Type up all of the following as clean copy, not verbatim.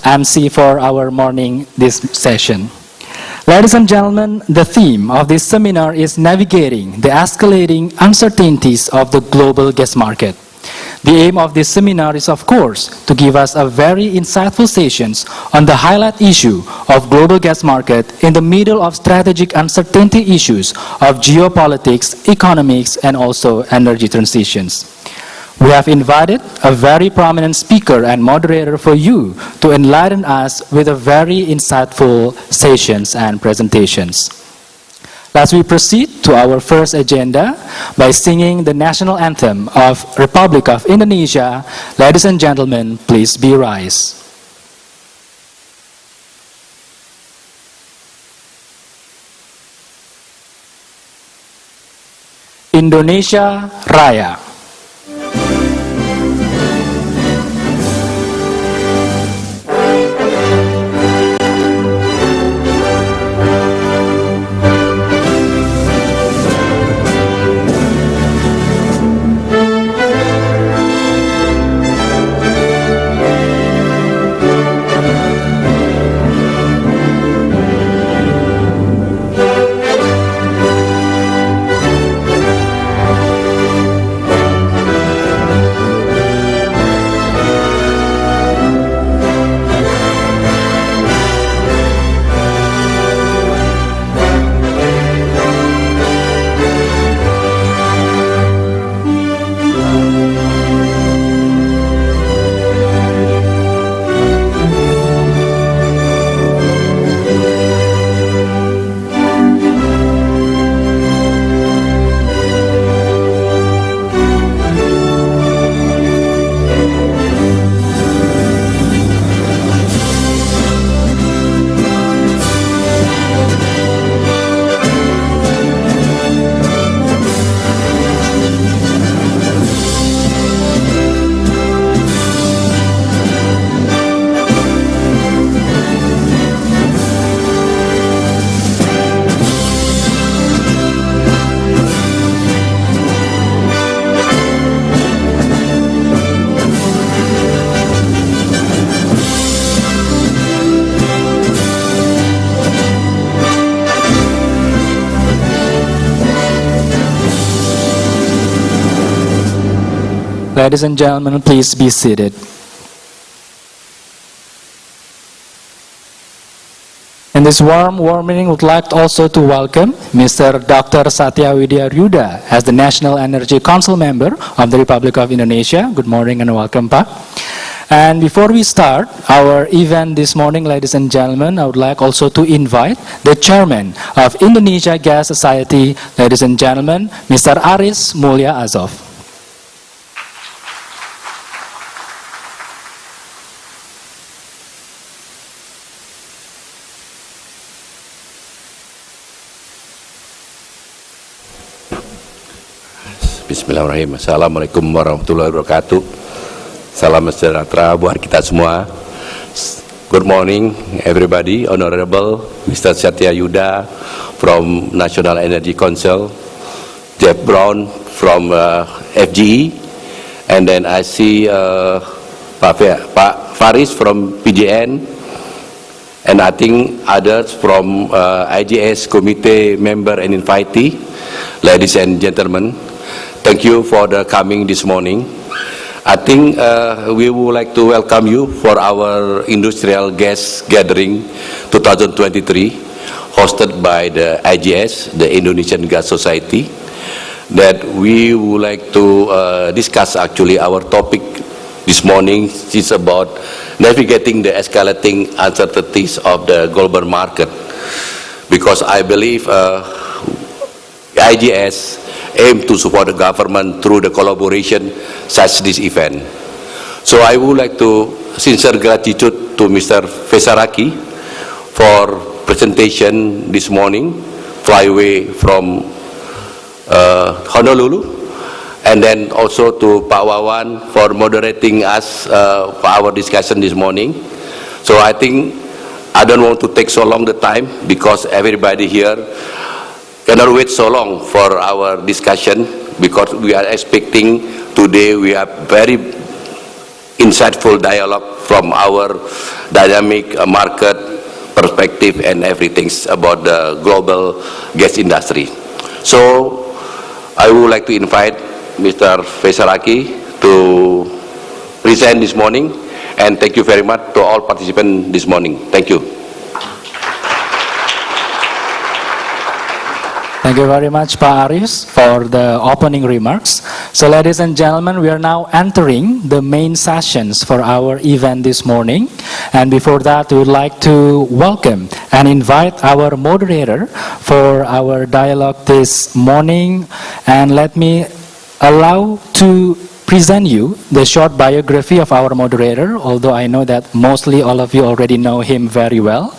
MC for our morning this session. Ladies and gentlemen, the theme of this seminar is navigating the escalating uncertainties of the global gas market. The aim of this seminar is, of course, to give us a very insightful sessions on the highlight issue of global gas market in the middle of strategic uncertainty issues of geopolitics, economics, and also energy transitions. We have invited a very prominent speaker and moderator for you to enlighten us with a very insightful sessions and presentations. Let's we proceed to our first agenda by singing the national anthem of Republic of Indonesia. Ladies and gentlemen, please be rise. Indonesia Raya. Ladies and gentlemen, please be seated. In this warm meeting, we would like also to welcome Mr. Dr. Satya Widya Ryuda as the National Energy Council member of the Republic of Indonesia. Good morning and welcome, Pak. And before we start our event this morning, ladies and gentlemen, I would like also to invite the Chairman of Indonesia Gas Society, ladies and gentlemen, Mr. Aris Mulya Azov. Bismillahirrahmanirrahim. Assalamualaikum warahmatullahi wabarakatuh. Salam sejahtera buat kita semua. Good morning everybody. Honorable Mr. Satya Yuda from National Energy Council, Jeff Brown from FGE, and then I see Pak Faris from PJN, and I think others from IGS committee member and invitee. Ladies and gentlemen, thank you for the coming this morning. I think we would like to welcome you for our industrial gas gathering 2023 hosted by the IGS, the Indonesian Gas Society, that we would like to discuss actually our topic this morning is about navigating the escalating uncertainties of the global market, because I believe IGS aim to support the government through the collaboration such this event. So I would like to sincere gratitude to Mr. Fesharaki for presentation this morning, flyway from Honolulu, and then also to Pak Wawan for moderating us for our discussion this morning. So I think I don't want to take so long the time, because everybody here cannot wait so long for our discussion, because we are expecting today we have very insightful dialogue from our dynamic market perspective and everything about the global gas industry. So I would like to invite Mr. Fesharaki to present this morning, and thank you very much to all participants this morning. Thank you. Thank you very much, Pak Aris, for the opening remarks. So, ladies and gentlemen, we are now entering the main sessions for our event this morning. And before that, we would like to welcome and invite our moderator for our dialogue this morning. And let me allow to present you the short biography of our moderator, although I know that mostly all of you already know him very well.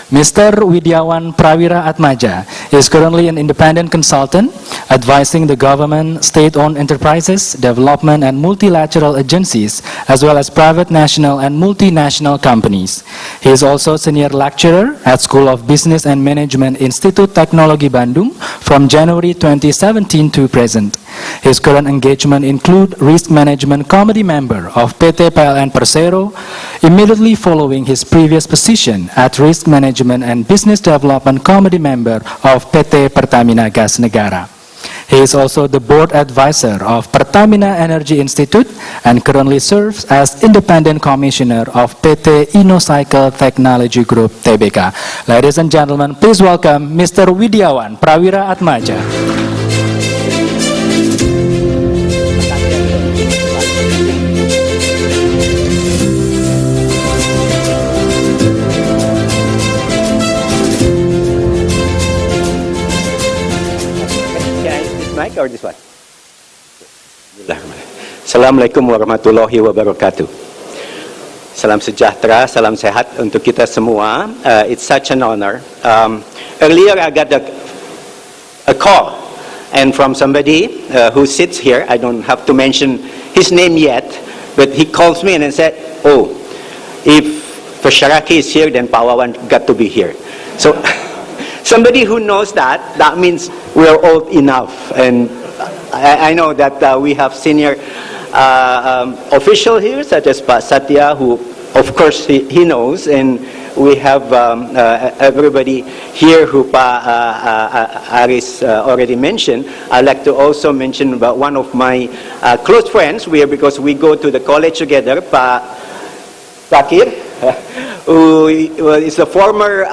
Mr. Widiawan Prawira Atmaja is currently an independent consultant advising the government, state-owned enterprises, development and multilateral agencies, as well as private national and multinational companies. He is also senior lecturer at School of Business and Management Institute Teknologi Bandung from January 2017 to present. His current engagement include risk management committee member of PT PLN Persero, immediately following his previous position at risk management and business development committee member of PT Pertamina Gas Negara. He is also the board advisor of Pertamina Energy Institute and currently serves as independent commissioner of PT InnoCycle Technology Group Tbk. Ladies and gentlemen, please welcome Mr. Widiawan Prawira Atmaja. Or this one? Assalamualaikum warahmatullahi wabarakatuh. Salam sejahtera, salam sehat untuk kita semua. It's such an honor. Earlier I got a call, and from somebody who sits here. I don't have to mention his name yet, but he calls me and said, "Oh, if Fesharaki is here, then Pak Wawan got to be here." So. Somebody who knows that means we're old enough. And I know that we have senior official here, such as Pak Satya, who of course he knows. And we have everybody here who Pak Aris already mentioned. I'd like to also mention about one of my close friends, because we go to the college together, Pak Fakir, who is the former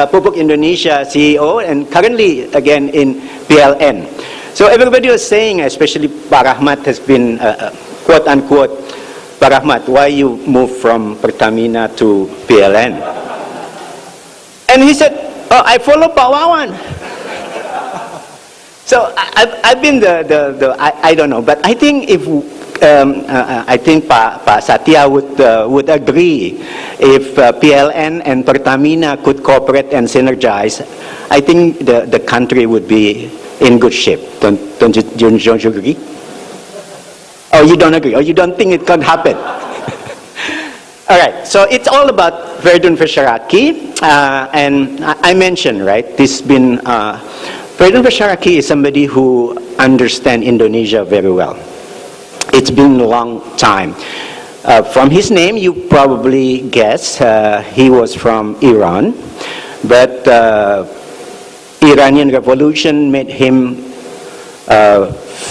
Pupuk Indonesia CEO and currently again in PLN. So everybody was saying, especially Pak Rahmat has been quote unquote, Pak Rahmat, why you moved from Pertamina to PLN? And he said, oh, I follow Pak Wawan. So I've been I don't know, but I think if I think Pak Satya would agree, if PLN and Pertamina could cooperate and synergize, I think the country would be in good shape. Don't you agree? Oh, you don't agree? Or you don't think it can happen? All right, so it's all about Fereidun Fesharaki, and I mentioned, right, Fereidun Fesharaki is somebody who understands Indonesia very well. It's been a long time. From his name, you probably guess he was from Iran, but Iranian Revolution made him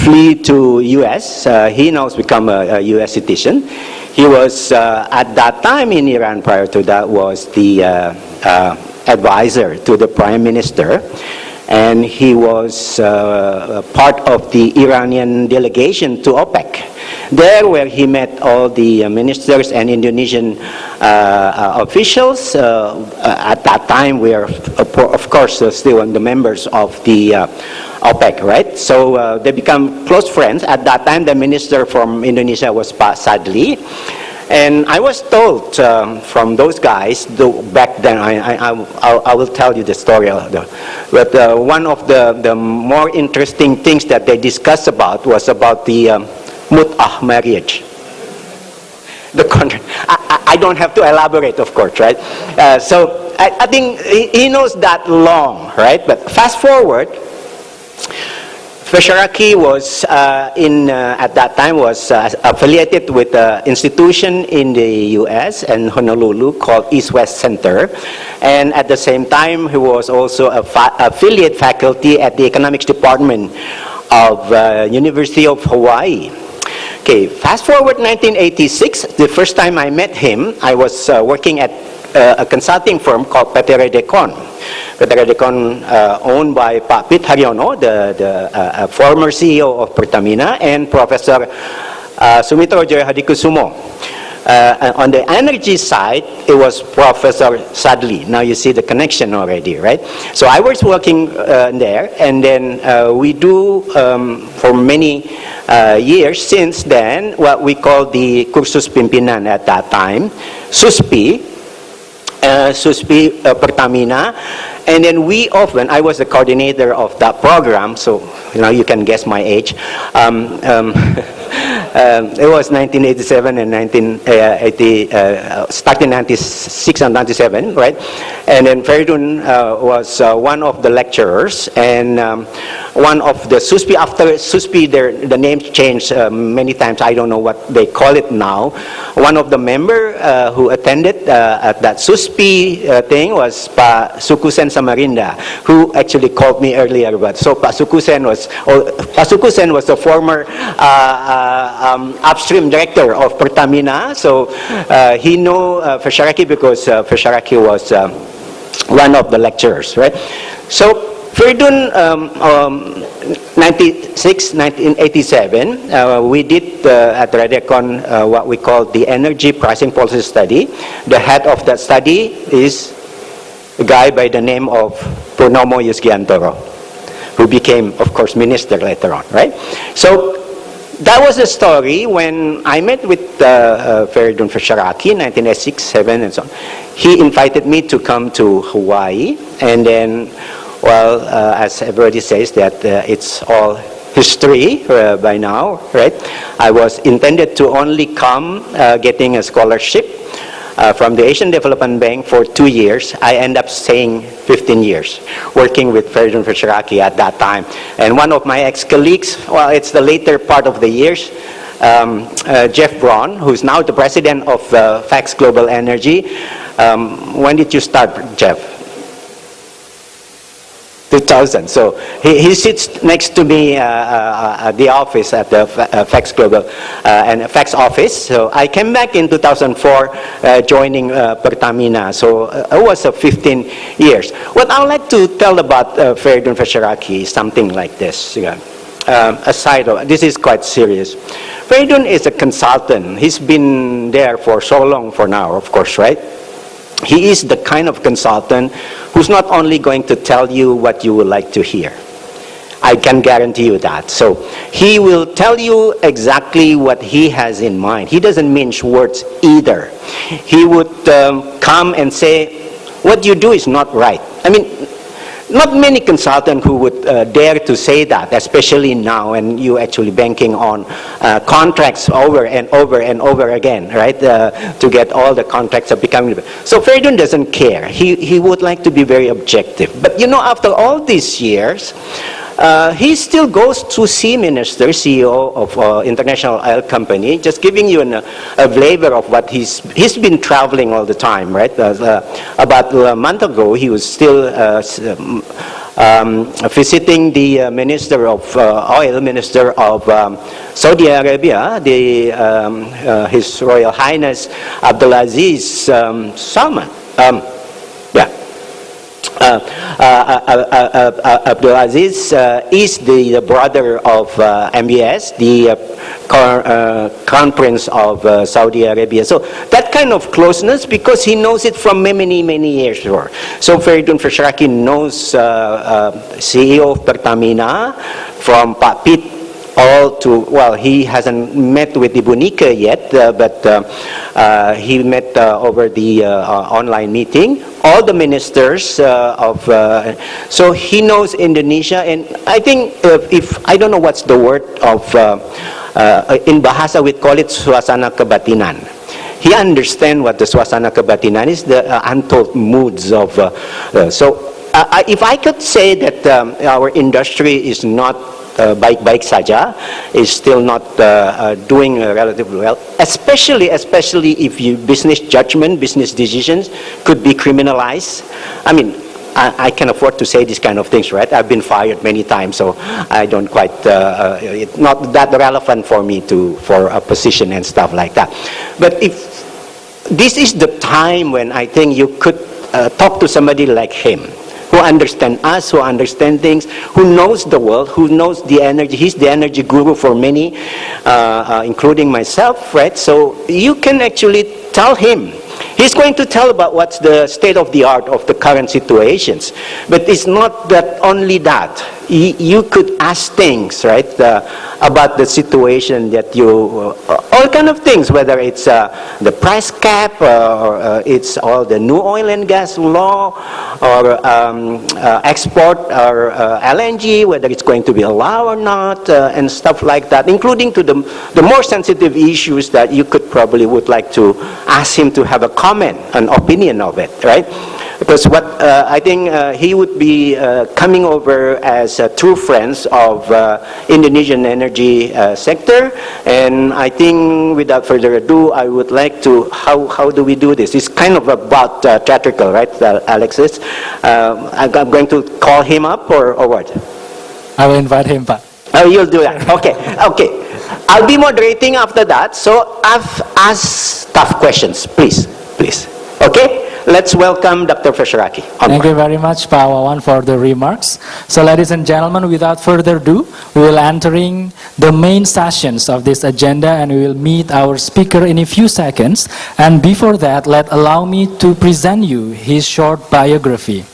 flee to U.S. He now has become a U.S. citizen. He was at that time in Iran. Prior to that, was the advisor to the prime minister. And he was part of the Iranian delegation to OPEC. There where he met all the ministers and Indonesian officials. At that time, we are, of course, still the members of the OPEC, right? So they become close friends. At that time, the minister from Indonesia was Pak Sadli. And I was told from those guys, back then, I will tell you the story. But one of the more interesting things that they discussed about was about the mut'ah marriage. The contract. I don't have to elaborate, of course, right? So I think he knows that long, right? But fast forward, Fesharaki was at that time was affiliated with an institution in the U.S. and Honolulu called East-West Center, and at the same time he was also affiliate faculty at the economics department of University of Hawaii. Okay, fast forward 1986, the first time I met him, I was working at a consulting firm called Fereidun. Fereidun owned by Pak Pit Haryono, the former CEO of Pertamina, and Professor Sumitro Jayahadikusumo. On the energy side, it was Professor Sadli. Now you see the connection already, right? So I was working there, and then we do for many years since then what we call the Kursus Pimpinan at that time, SUSPI, Pertamina, and then I was the coordinator of that program, so you can guess my age. It was 1987 and 1980, starting 96 and 97, right? And then Fereidun was one of the lecturers, and one of the SUSPI, after SUSPI, the name changed many times, I don't know what they call it now. One of the member who attended at that SUSPI thing was Pa Sukusen Samarinda, who actually called me earlier. But so Pa Sukusen was the former upstream director of Pertamina, so he knew Fesharaki because Fesharaki was one of the lecturers, right? So Fereidun, 1987, we did at Redecon what we call the Energy Pricing Policy Study. The head of that study is a guy by the name of Purnomo Yusgiantoro, who became, of course, minister later on, right? So that was the story when I met with Fereidun Fesharaki in 1986, 7, and so on. He invited me to come to Hawaii, and then, well, as everybody says, that it's all history by now, right? I was intended to only come getting a scholarship from the Asian Development Bank for 2 years. I end up staying 15 years, working with Fereidun Fesharaki at that time. And one of my ex-colleagues, well, it's the later part of the years, Jeff Braun, who's now the president of Fax Global Energy. When did you start, Jeff? 2000. So he sits next to me at the office at the Fax Global and Fax office. So I came back in 2004 joining Pertamina. So it was 15 years. What I would like to tell about Fereidun Fesharaki is something like this. Aside of this is quite serious. Fereidun is a consultant. He's been there for so long for now, of course, right? He is the kind of consultant who's not only going to tell you what you would like to hear. I can guarantee you that. So he will tell you exactly what he has in mind. He doesn't mince words either. He would come and say, what you do is not right. I mean, not many consultants who would dare to say that, especially now when you actually banking on contracts over and over and over again, right? To get all the contracts of becoming. So Fereidun doesn't care. He would like to be very objective. But after all these years, he still goes to see minister, CEO of international oil company, just giving you a flavor of what he's been traveling all the time, right? About a month ago, he was still visiting the minister of oil, minister of Saudi Arabia, His Royal Highness Abdulaziz Salman. Abdulaziz is the brother of MBS, the Crown Prince of Saudi Arabia. So that kind of closeness, because he knows it from many, many years before. So Fereidun Fesharaki knows CEO of Pertamina from Pak Pit all to, well, he hasn't met with Ibu Nika yet, but he met over the online meeting. All the ministers so he knows Indonesia, and I think I don't know what's the word of, in Bahasa we call it suasana kebatinan. He understands what the suasana kebatinan is, the untold moods of, so if I could say that our industry is not baik-baik saja, is still not doing relatively well, especially if your business judgment, business decisions could be criminalized. I mean, I can afford to say these kind of things, right? I've been fired many times, so I don't quite, it's not that relevant for me for a position and stuff like that. But if this is the time when I think you could talk to somebody like him, who understands us, who understands things, who knows the world, who knows the energy. He's the energy guru for many, including myself, right? So you can actually tell him. He's going to tell about what's the state of the art of the current situations. But it's not that only that. You could ask things, right, about the situation that you, all kind of things, whether it's the price cap, or it's all the new oil and gas law, or export, or LNG, whether it's going to be allowed or not, and stuff like that, including to the more sensitive issues that you could probably would like to ask him to have a comment, an opinion of it, right? Because what I think he would be coming over as true friends of Indonesian energy sector, and I think without further ado, I would like to, how do we do this? It's kind of about theatrical, right, Alexis? I'm going to call him up or what? I will invite him back. Oh, you'll do that. Okay. I'll be moderating after that, so I've asked tough questions, please. Okay? Let's welcome Dr. Fesharaki. Thank you very much, Pak Wawan, for the remarks. So, ladies and gentlemen, without further ado, we will entering the main sessions of this agenda, and we will meet our speaker in a few seconds. And before that, allow me to present you his short biography.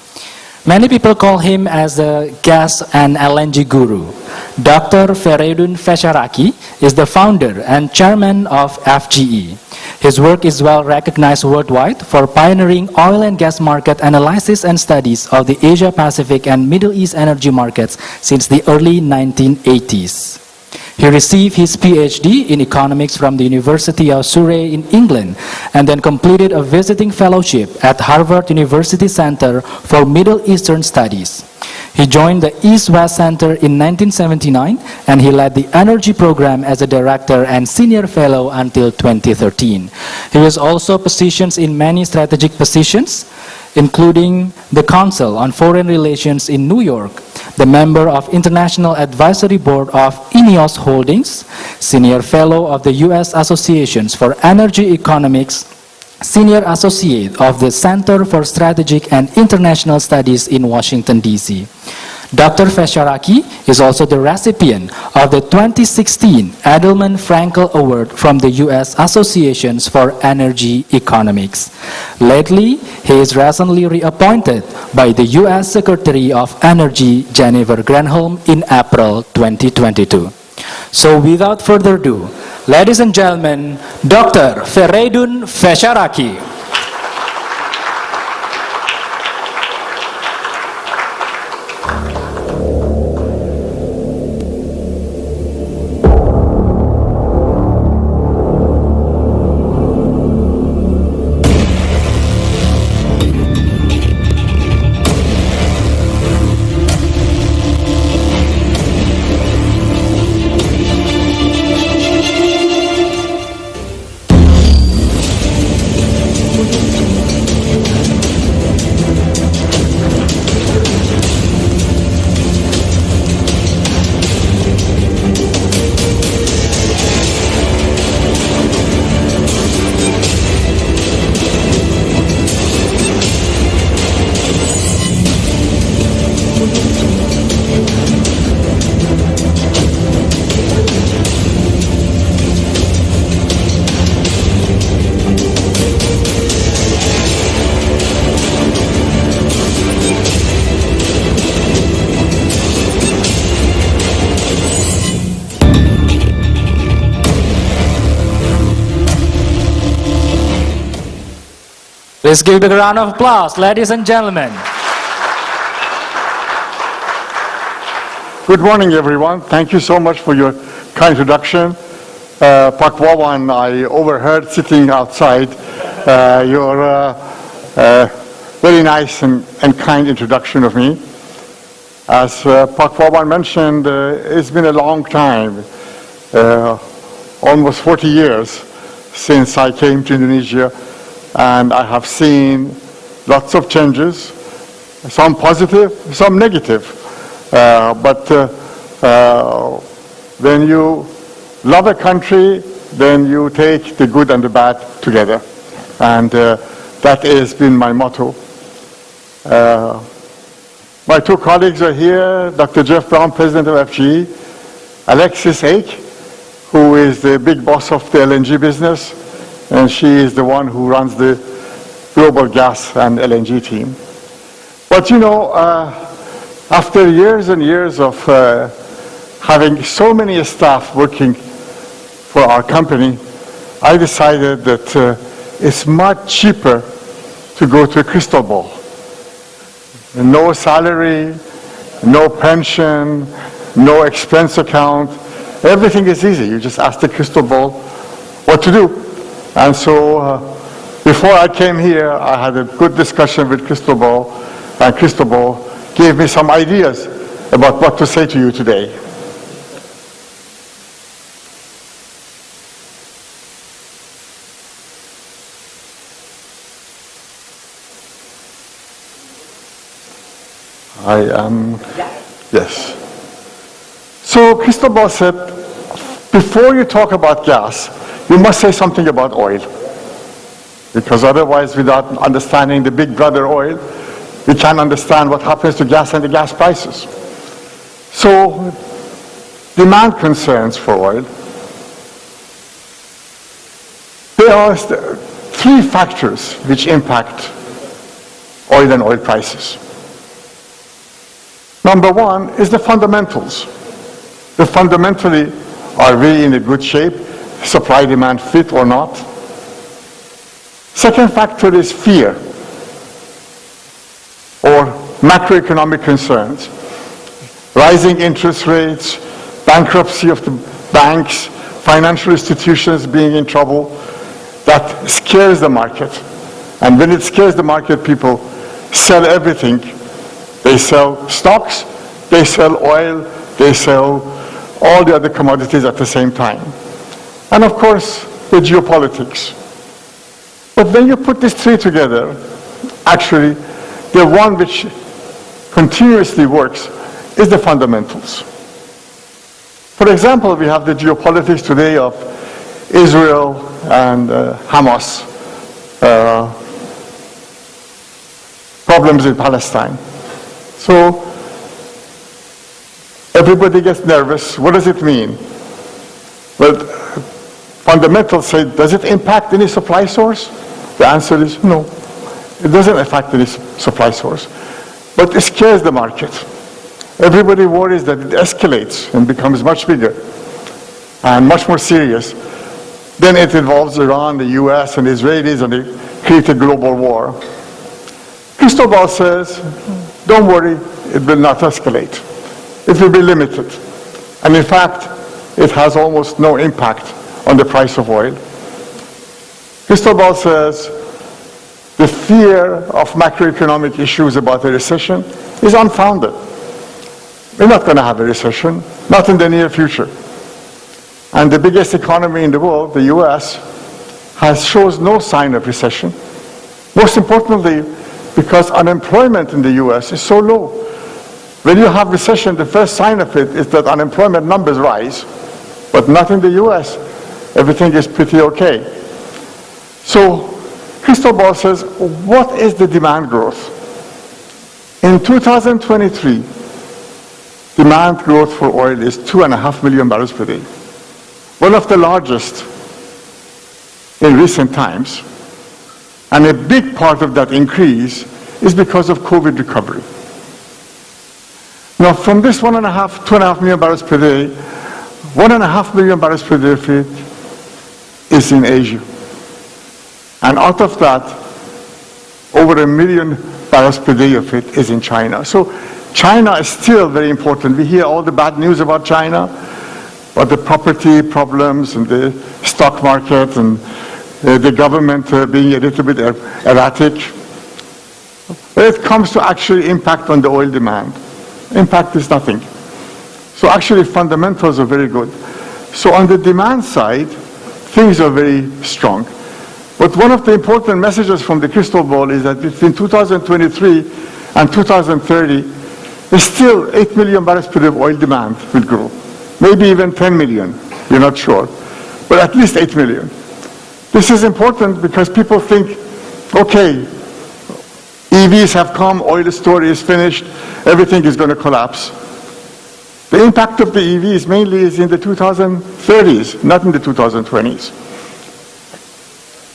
Many people call him as the gas and LNG guru. Dr. Fereidun Fesharaki is the founder and chairman of FGE. His work is well recognized worldwide for pioneering oil and gas market analysis and studies of the Asia Pacific and Middle East energy markets since the early 1980s. He received his PhD in economics from the University of Surrey in England, and then completed a visiting fellowship at Harvard University Center for Middle Eastern Studies. He joined the East-West Center in 1979, and he led the energy program as a director and senior fellow until 2013. He was also positions in many strategic positions, including the Council on Foreign Relations in New York, the member of International Advisory Board of INEOS Holdings, senior fellow of the U.S. Associations for Energy Economics, senior associate of the Center for Strategic and International Studies in Washington, D.C. Dr. Fesharaki is also the recipient of the 2016 Edelman-Frankel Award from the U.S. Associations for Energy Economics. Lately, he is recently reappointed by the U.S. Secretary of Energy, Jennifer Granholm, in April 2022. So without further ado, ladies and gentlemen, Dr. Fereidun Fesharaki. Please give a round of applause, ladies and gentlemen. Good morning, everyone. Thank you so much for your kind introduction. Pak Wawan, I overheard sitting outside your very nice and kind introduction of me. As Pak Wawan mentioned, it's been a long time, almost 40 years since I came to Indonesia, and I have seen lots of changes, some positive, some negative. But when you love a country, then you take the good and the bad together. And that has been my motto. My two colleagues are here, Dr. Jeff Brown, President of FGE, Alexis Ake, who is the big boss of the LNG business, and she is the one who runs the global gas and LNG team. But you know, after years and years of having so many staff working for our company, I decided that it's much cheaper to go to a crystal ball. No salary, no pension, no expense account. Everything is easy. You just ask the crystal ball what to do. And so before I came here, I had a good discussion with Crystal Ball, and Crystal Ball gave me some ideas about what to say to you today. Yes. So Crystal Ball said, before you talk about gas, you must say something about oil. Because otherwise, without understanding the big brother oil, we can't understand what happens to gas and the gas prices. So, demand concerns for oil. There are three factors which impact oil and oil prices. Number one is the fundamentals. The fundamentally, are we in a good shape? Supply demand fit or not? Second factor is fear or macroeconomic concerns. Rising interest rates, bankruptcy of the banks, financial institutions being in trouble, that scares the market. And when it scares the market, people sell everything. They sell stocks, they sell oil, they sell all the other commodities at the same time. And of course, the geopolitics. But when you put these three together, actually, the one which continuously works is the fundamentals. For example, we have the geopolitics today of Israel and Hamas, problems in Palestine. So everybody gets nervous. What does it mean? Well, fundamentals say, does it impact any supply source? The answer is no. It doesn't affect any supply source. But it scares the market. Everybody worries that it escalates and becomes much bigger and much more serious. Then it involves Iran, the US, and the Israelis, and they create a global war. Crystal Ball says, don't worry, it will not escalate. It will be limited. And in fact, it has almost no impact on the price of oil. Crystal Ball says the fear of macroeconomic issues about a recession is unfounded. We're not going to have a recession, not in the near future. And the biggest economy in the world, the US, shows no sign of recession. Most importantly, because unemployment in the US is so low. When you have recession, the first sign of it is that unemployment numbers rise, but not in the US. Everything is pretty okay. So, Crystal Ball says, what is the demand growth? In 2023, demand growth for oil is 2.5 million barrels per day. One of the largest in recent times. And a big part of that increase is because of COVID recovery. Now, from this 2.5 million barrels per day, 1.5 million barrels per day of it is in Asia. And out of that, over 1 million barrels per day of it is in China. So China is still very important. We hear all the bad news about China, but the property problems and the stock market and the government being a little bit erratic. When it comes to actually impact on the oil demand, Impact is nothing. So actually fundamentals are very good. So on the demand side, things are very strong. But one of the important messages from the crystal ball is that between 2023 and 2030, there's still 8 million barrels per day of oil demand will grow. Maybe even 10 million, we're not sure. But at least 8 million. This is important because people think, okay, EVs have come, oil story is finished, everything is going to collapse. The impact of the EVs mainly is in the 2030s, not in the 2020s.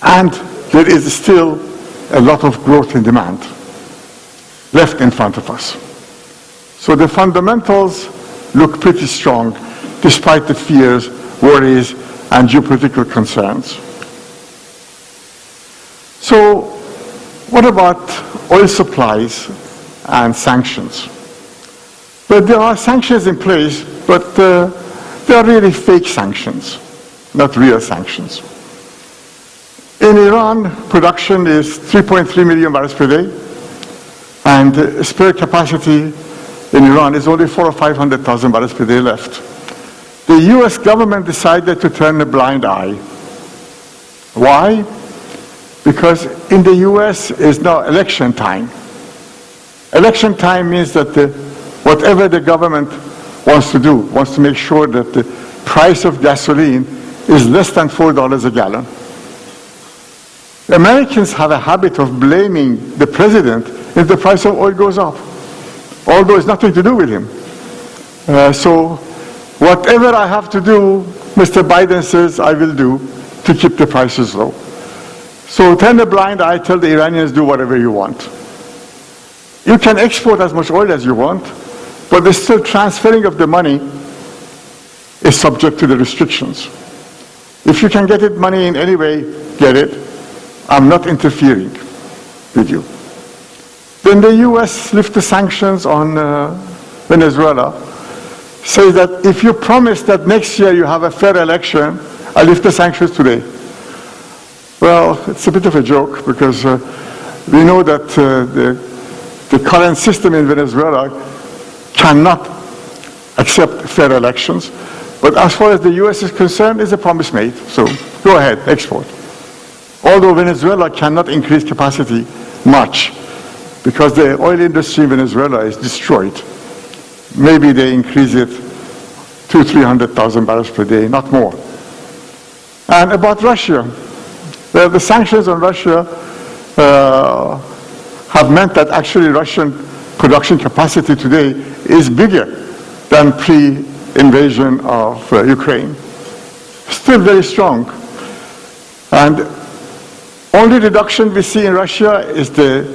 And there is still a lot of growth in demand left in front of us. So the fundamentals look pretty strong despite the fears, worries, and geopolitical concerns. So what about oil supplies and sanctions? But there are sanctions in place, but they are really fake sanctions, not real sanctions. In Iran, production is 3.3 million barrels per day, and spare capacity in Iran is only 400,000 or 500,000 barrels per day left. The US government decided to turn a blind eye. Why? Because in the US is now election time. Election time means that whatever the government wants to do, wants to make sure that the price of gasoline is less than $4 a gallon. Americans have a habit of blaming the president if the price of oil goes up, although it's nothing to do with him. So whatever I have to do, Mr. Biden says I will do to keep the prices low. So turn a blind eye, tell the Iranians do whatever you want. You can export as much oil as you want, but the still transferring of the money is subject to the restrictions. If you can get it money in any way, get it. I'm not interfering with you. Then the US lift the sanctions on Venezuela, say that if you promise that next year you have a fair election, I lift the sanctions today. Well, it's a bit of a joke because we know that the current system in Venezuela cannot accept fair elections. But as far as the US is concerned, it's a promise made. So go ahead, export. Although Venezuela cannot increase capacity much because the oil industry in Venezuela is destroyed. Maybe they increase it 200,000-300,000 barrels per day, not more. And about Russia, the sanctions on Russia have meant that actually Russian production capacity today is bigger than pre-invasion of Ukraine. Still very strong. And only reduction we see in Russia is the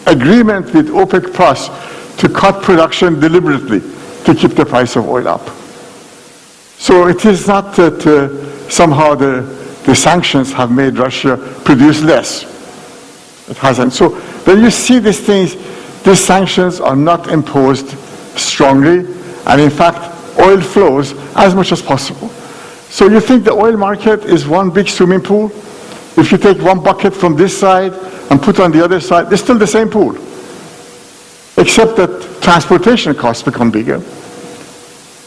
agreement with OPEC Plus to cut production deliberately to keep the price of oil up. So it is not that somehow the sanctions have made Russia produce less. It hasn't. So when you see these things, these sanctions are not imposed strongly, and in fact, oil flows as much as possible. So you think the oil market is one big swimming pool? If you take one bucket from this side and put on the other side, it's still the same pool, except that transportation costs become bigger.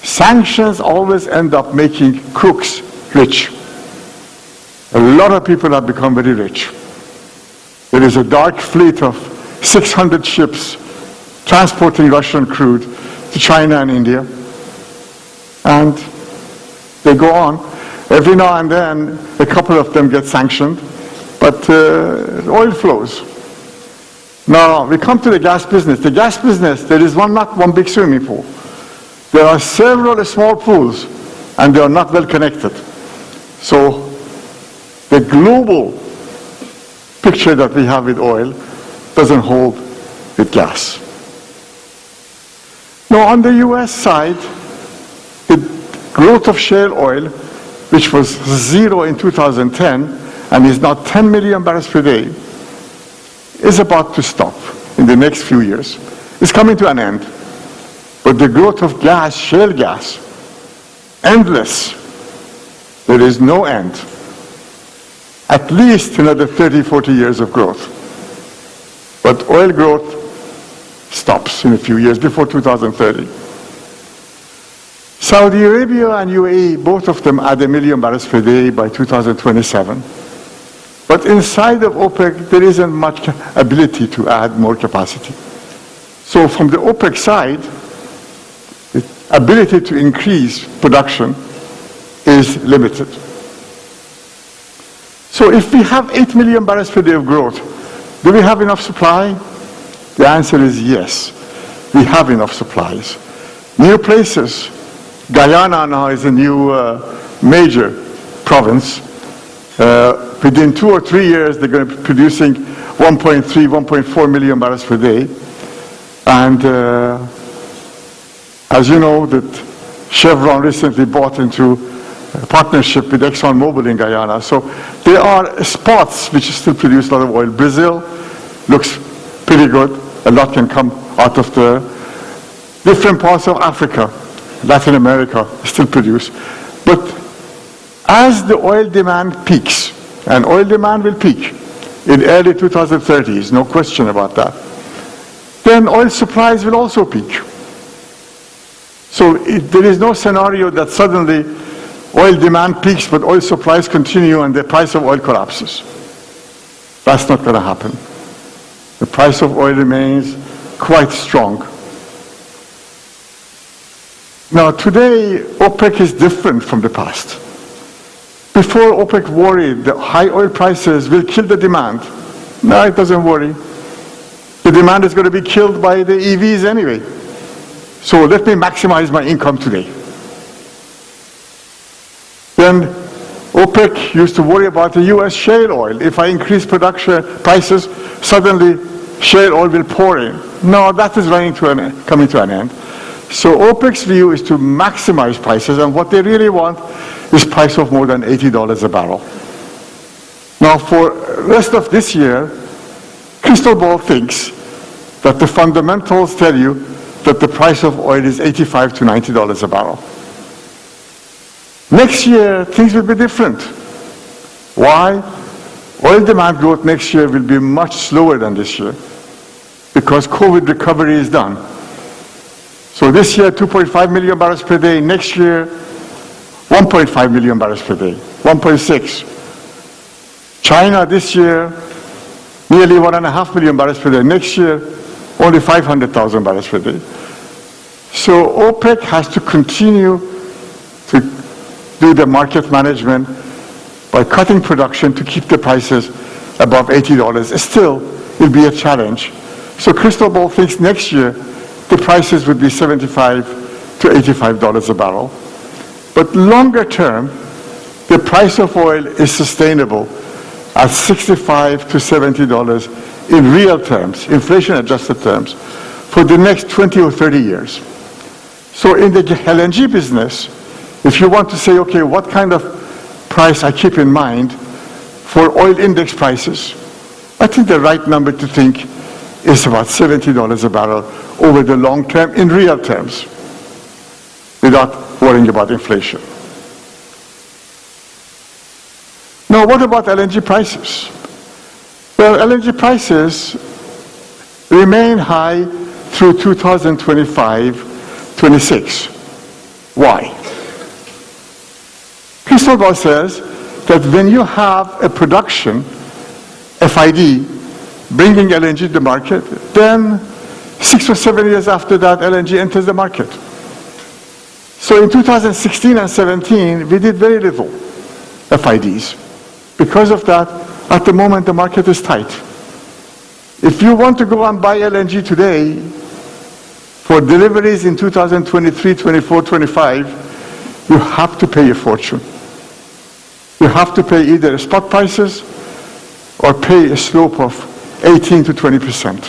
Sanctions always end up making crooks rich. A lot of people have become very rich. There is a dark fleet of 600 ships transporting Russian crude to China and India. And they go on. Every now and then, a couple of them get sanctioned, but oil flows. Now, we come to the gas business. The gas business, there is not one big swimming pool. There are several small pools, and they are not well connected. So, the global picture that we have with oil doesn't hold with gas. Now, on the US side, the growth of shale oil, which was zero in 2010 and is now 10 million barrels per day, is about to stop in the next few years. It's coming to an end. But the growth of gas, shale gas, endless. There is no end. At least another 30, 40 years of growth. But oil growth stops in a few years, before 2030. Saudi Arabia and UAE, both of them add 1 million barrels per day by 2027. But inside of OPEC, there isn't much ability to add more capacity. So from the OPEC side, the ability to increase production is limited. So if we have 8 million barrels per day of growth, do we have enough supply? The answer is yes, we have enough supplies. New places. Guyana now is a new major province. Within 2 or 3 years, they're going to be producing 1.3, 1.4 million barrels per day. And as you know, that Chevron recently bought into a partnership with ExxonMobil in Guyana. So there are spots which still produce a lot of oil. Brazil looks pretty good. A lot can come out of the different parts of Africa. Latin America still produce. But as the oil demand peaks, and oil demand will peak in early 2030s, no question about that, then oil supplies will also peak. So there is no scenario that suddenly oil demand peaks but oil supplies continue and the price of oil collapses. That's not going to happen. The price of oil remains quite strong. Now today, OPEC is different from the past. Before, OPEC worried that high oil prices will kill the demand. No, it doesn't worry. The demand is going to be killed by the EVs anyway. So let me maximize my income today. Then OPEC used to worry about the US shale oil. If I increase production prices, suddenly shale oil will pour in. No, that is coming to an end. So OPEC's view is to maximize prices, and what they really want is price of more than $80 a barrel. Now for the rest of this year, Crystal Ball thinks that the fundamentals tell you that the price of oil is $85 to $90 a barrel. Next year, things will be different. Why? Oil demand growth next year will be much slower than this year because COVID recovery is done. So this year, 2.5 million barrels per day. Next year, 1.5 million barrels per day, 1.6. China this year, nearly 1.5 million barrels per day. Next year, only 500,000 barrels per day. So OPEC has to continue to do the market management by cutting production to keep the prices above $80. Still, it will be a challenge. So Crystal Ball thinks next year, the prices would be $75 to $85 a barrel. But longer term, the price of oil is sustainable at $65 to $70 in real terms, inflation-adjusted terms, for the next 20 or 30 years. So in the LNG business, if you want to say, okay, what kind of price I keep in mind for oil index prices, I think the right number to think is about $70 a barrel over the long term in real terms, without worrying about inflation. Now, what about LNG prices? Well, LNG prices remain high through 2025-26. Why? Crystal Ball says that when you have a production, FID, bringing LNG to the market, then 6 or 7 years after that, LNG enters the market. So in 2016 and 17, we did very little FIDs. Because of that, at the moment, the market is tight. If you want to go and buy LNG today for deliveries in 2023, 24, 25, you have to pay a fortune. You have to pay either spot prices or pay a slope of 18 to 20%.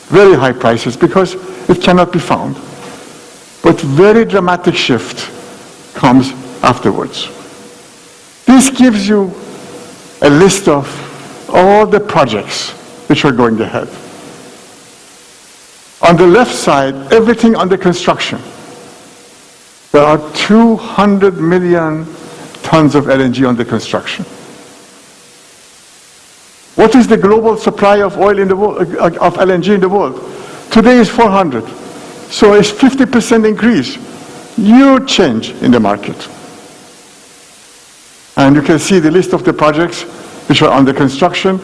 Very high prices because it cannot be found. But very dramatic shift comes afterwards. This gives you a list of all the projects which are going ahead. On the left side, everything under construction. There are 200 million tons of LNG under construction. What is the global supply of oil in the world, of LNG in the world? Today is 400. So it's 50% increase. Huge change in the market. And you can see the list of the projects which are under construction.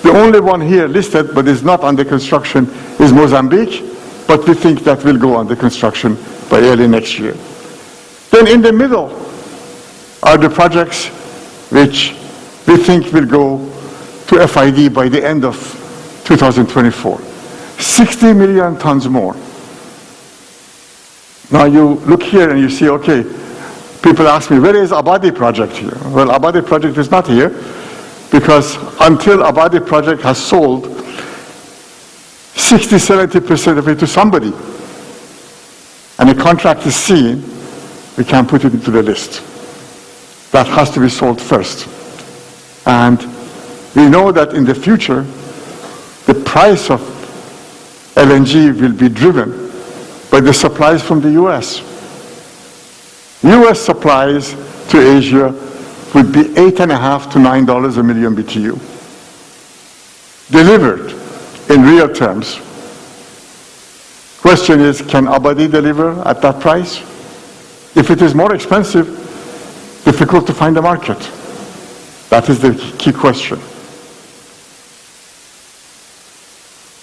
The only one here listed but is not under construction is Mozambique, but we think that will go under construction by early next year. Then in the middle are the projects which we think will go to FID by the end of 2024. 60 million tons more. Now you look here and you see, okay, people ask me, where is Abadi project here? Well, Abadi project is not here because until Abadi project has sold 60-70% of it to somebody and a contract is seen, we can't put it into the list. That has to be sold first. And we know that in the future, the price of LNG will be driven by the supplies from the US. US supplies to Asia would be $8.5 to $9 a million BTU. Delivered in real terms. Question is, can Abadi deliver at that price? If it is more expensive, difficult to find a market. That is the key question.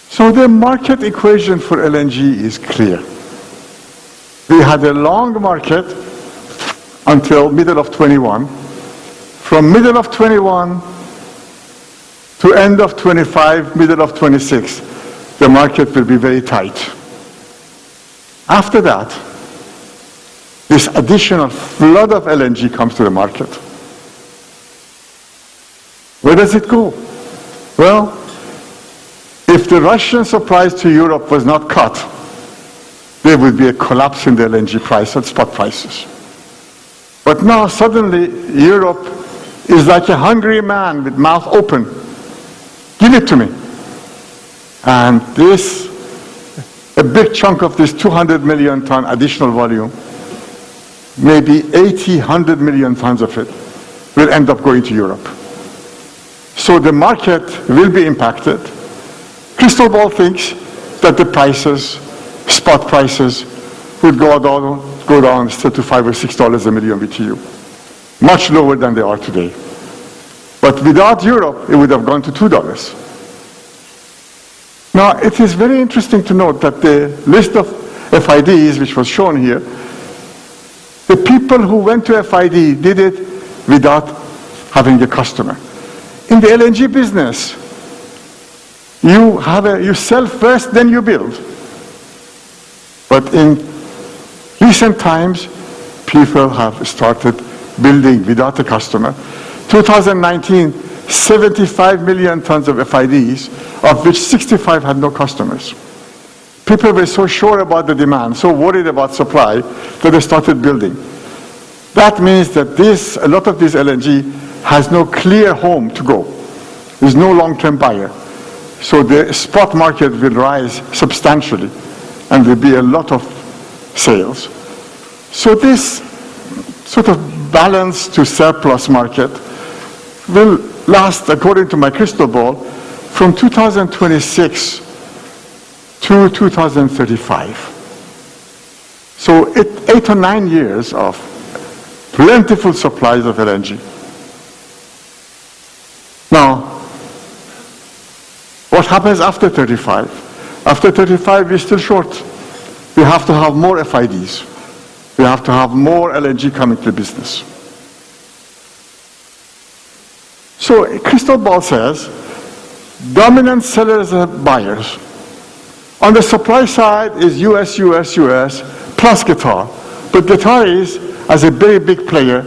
So the market equation for LNG is clear. We had a long market until middle of 21. From middle of 21 to end of 25, middle of 26, the market will be very tight. After that, this additional flood of LNG comes to the market. Where does it go? Well, if the Russian supplies to Europe was not cut, there would be a collapse in the LNG price at spot prices. But now suddenly Europe is like a hungry man with mouth open. Give it to me. And this, a big chunk of this 200 million ton additional volume, maybe 80, 100 million tons of it, will end up going to Europe. So the market will be impacted. Crystal Ball thinks that the prices, spot prices, would go down still to $5 or $6 a million BTU. Much lower than they are today. But without Europe, it would have gone to $2. Now, it is very interesting to note that the list of FIDs, which was shown here, the people who went to FID did it without having a customer. In the LNG business, you sell first, then you build. But in recent times, people have started building without a customer. 2019, 75 million tons of FIDs, of which 65 had no customers. People were so sure about the demand, so worried about supply, that they started building. That means that a lot of this LNG has no clear home to go. There's no long-term buyer. So the spot market will rise substantially, and there'll be a lot of sales. So this sort of balance to surplus market will last, according to my crystal ball, from 2026 to 2035. So 8 or 9 years of plentiful supplies of LNG. Now, what happens after 35? After 35, we're still short. We have to have more FIDs. We have to have more LNG coming to business. So crystal ball says, dominant sellers and buyers. On the supply side is US, plus Qatar. But Qatar is, as a very big player,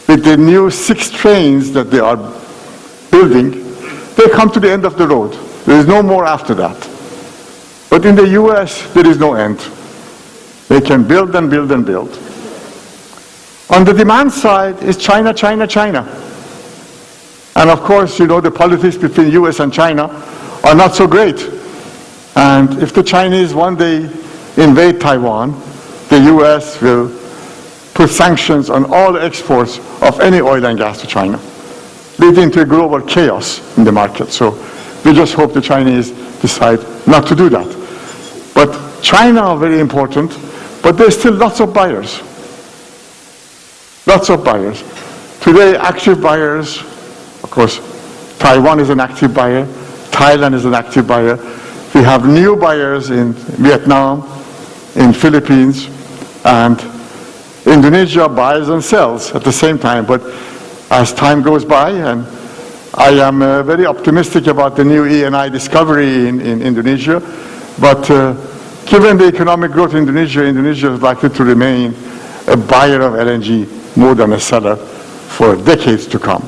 with the new 6 trains that they are building, they come to the end of the road. There is no more after that. But in the US, there is no end. They can build and build and build. On the demand side is China. And of course, you know, the politics between US and China are not so great. And if the Chinese one day invade Taiwan, the US will put sanctions on all exports of any oil and gas to China, leading to a global chaos in the market. So we just hope the Chinese decide not to do that. China are very important, but there's still lots of buyers. Lots of buyers. Today, active buyers, of course, Taiwan is an active buyer, Thailand is an active buyer. We have new buyers in Vietnam, in Philippines, and Indonesia buys and sells at the same time. But as time goes by, and I am very optimistic about the new E&I discovery in Indonesia, but given the economic growth in Indonesia, Indonesia is likely to remain a buyer of LNG more than a seller for decades to come.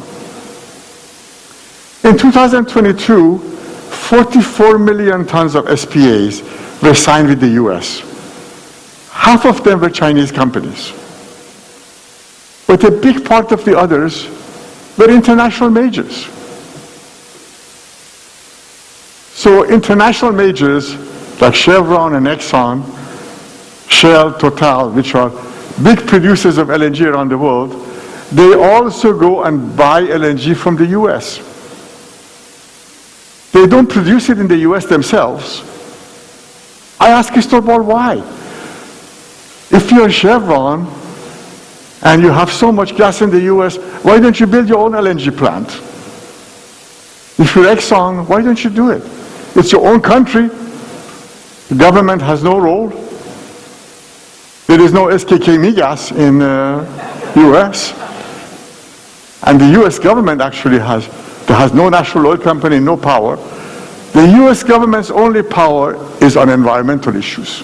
In 2022, 44 million tons of SPAs were signed with the US. Half of them were Chinese companies. But a big part of the others were international majors. So international majors like Chevron and Exxon, Shell, Total, which are big producers of LNG around the world, they also go and buy LNG from the US. They don't produce it in the US themselves. I ask Cristobal why. If you're Chevron and you have so much gas in the US, why don't you build your own LNG plant? If you're Exxon, why don't you do it? It's your own country. The government has no role. There is no SKK gas in US. And the US government actually has no national oil company, no power. The US government's only power is on environmental issues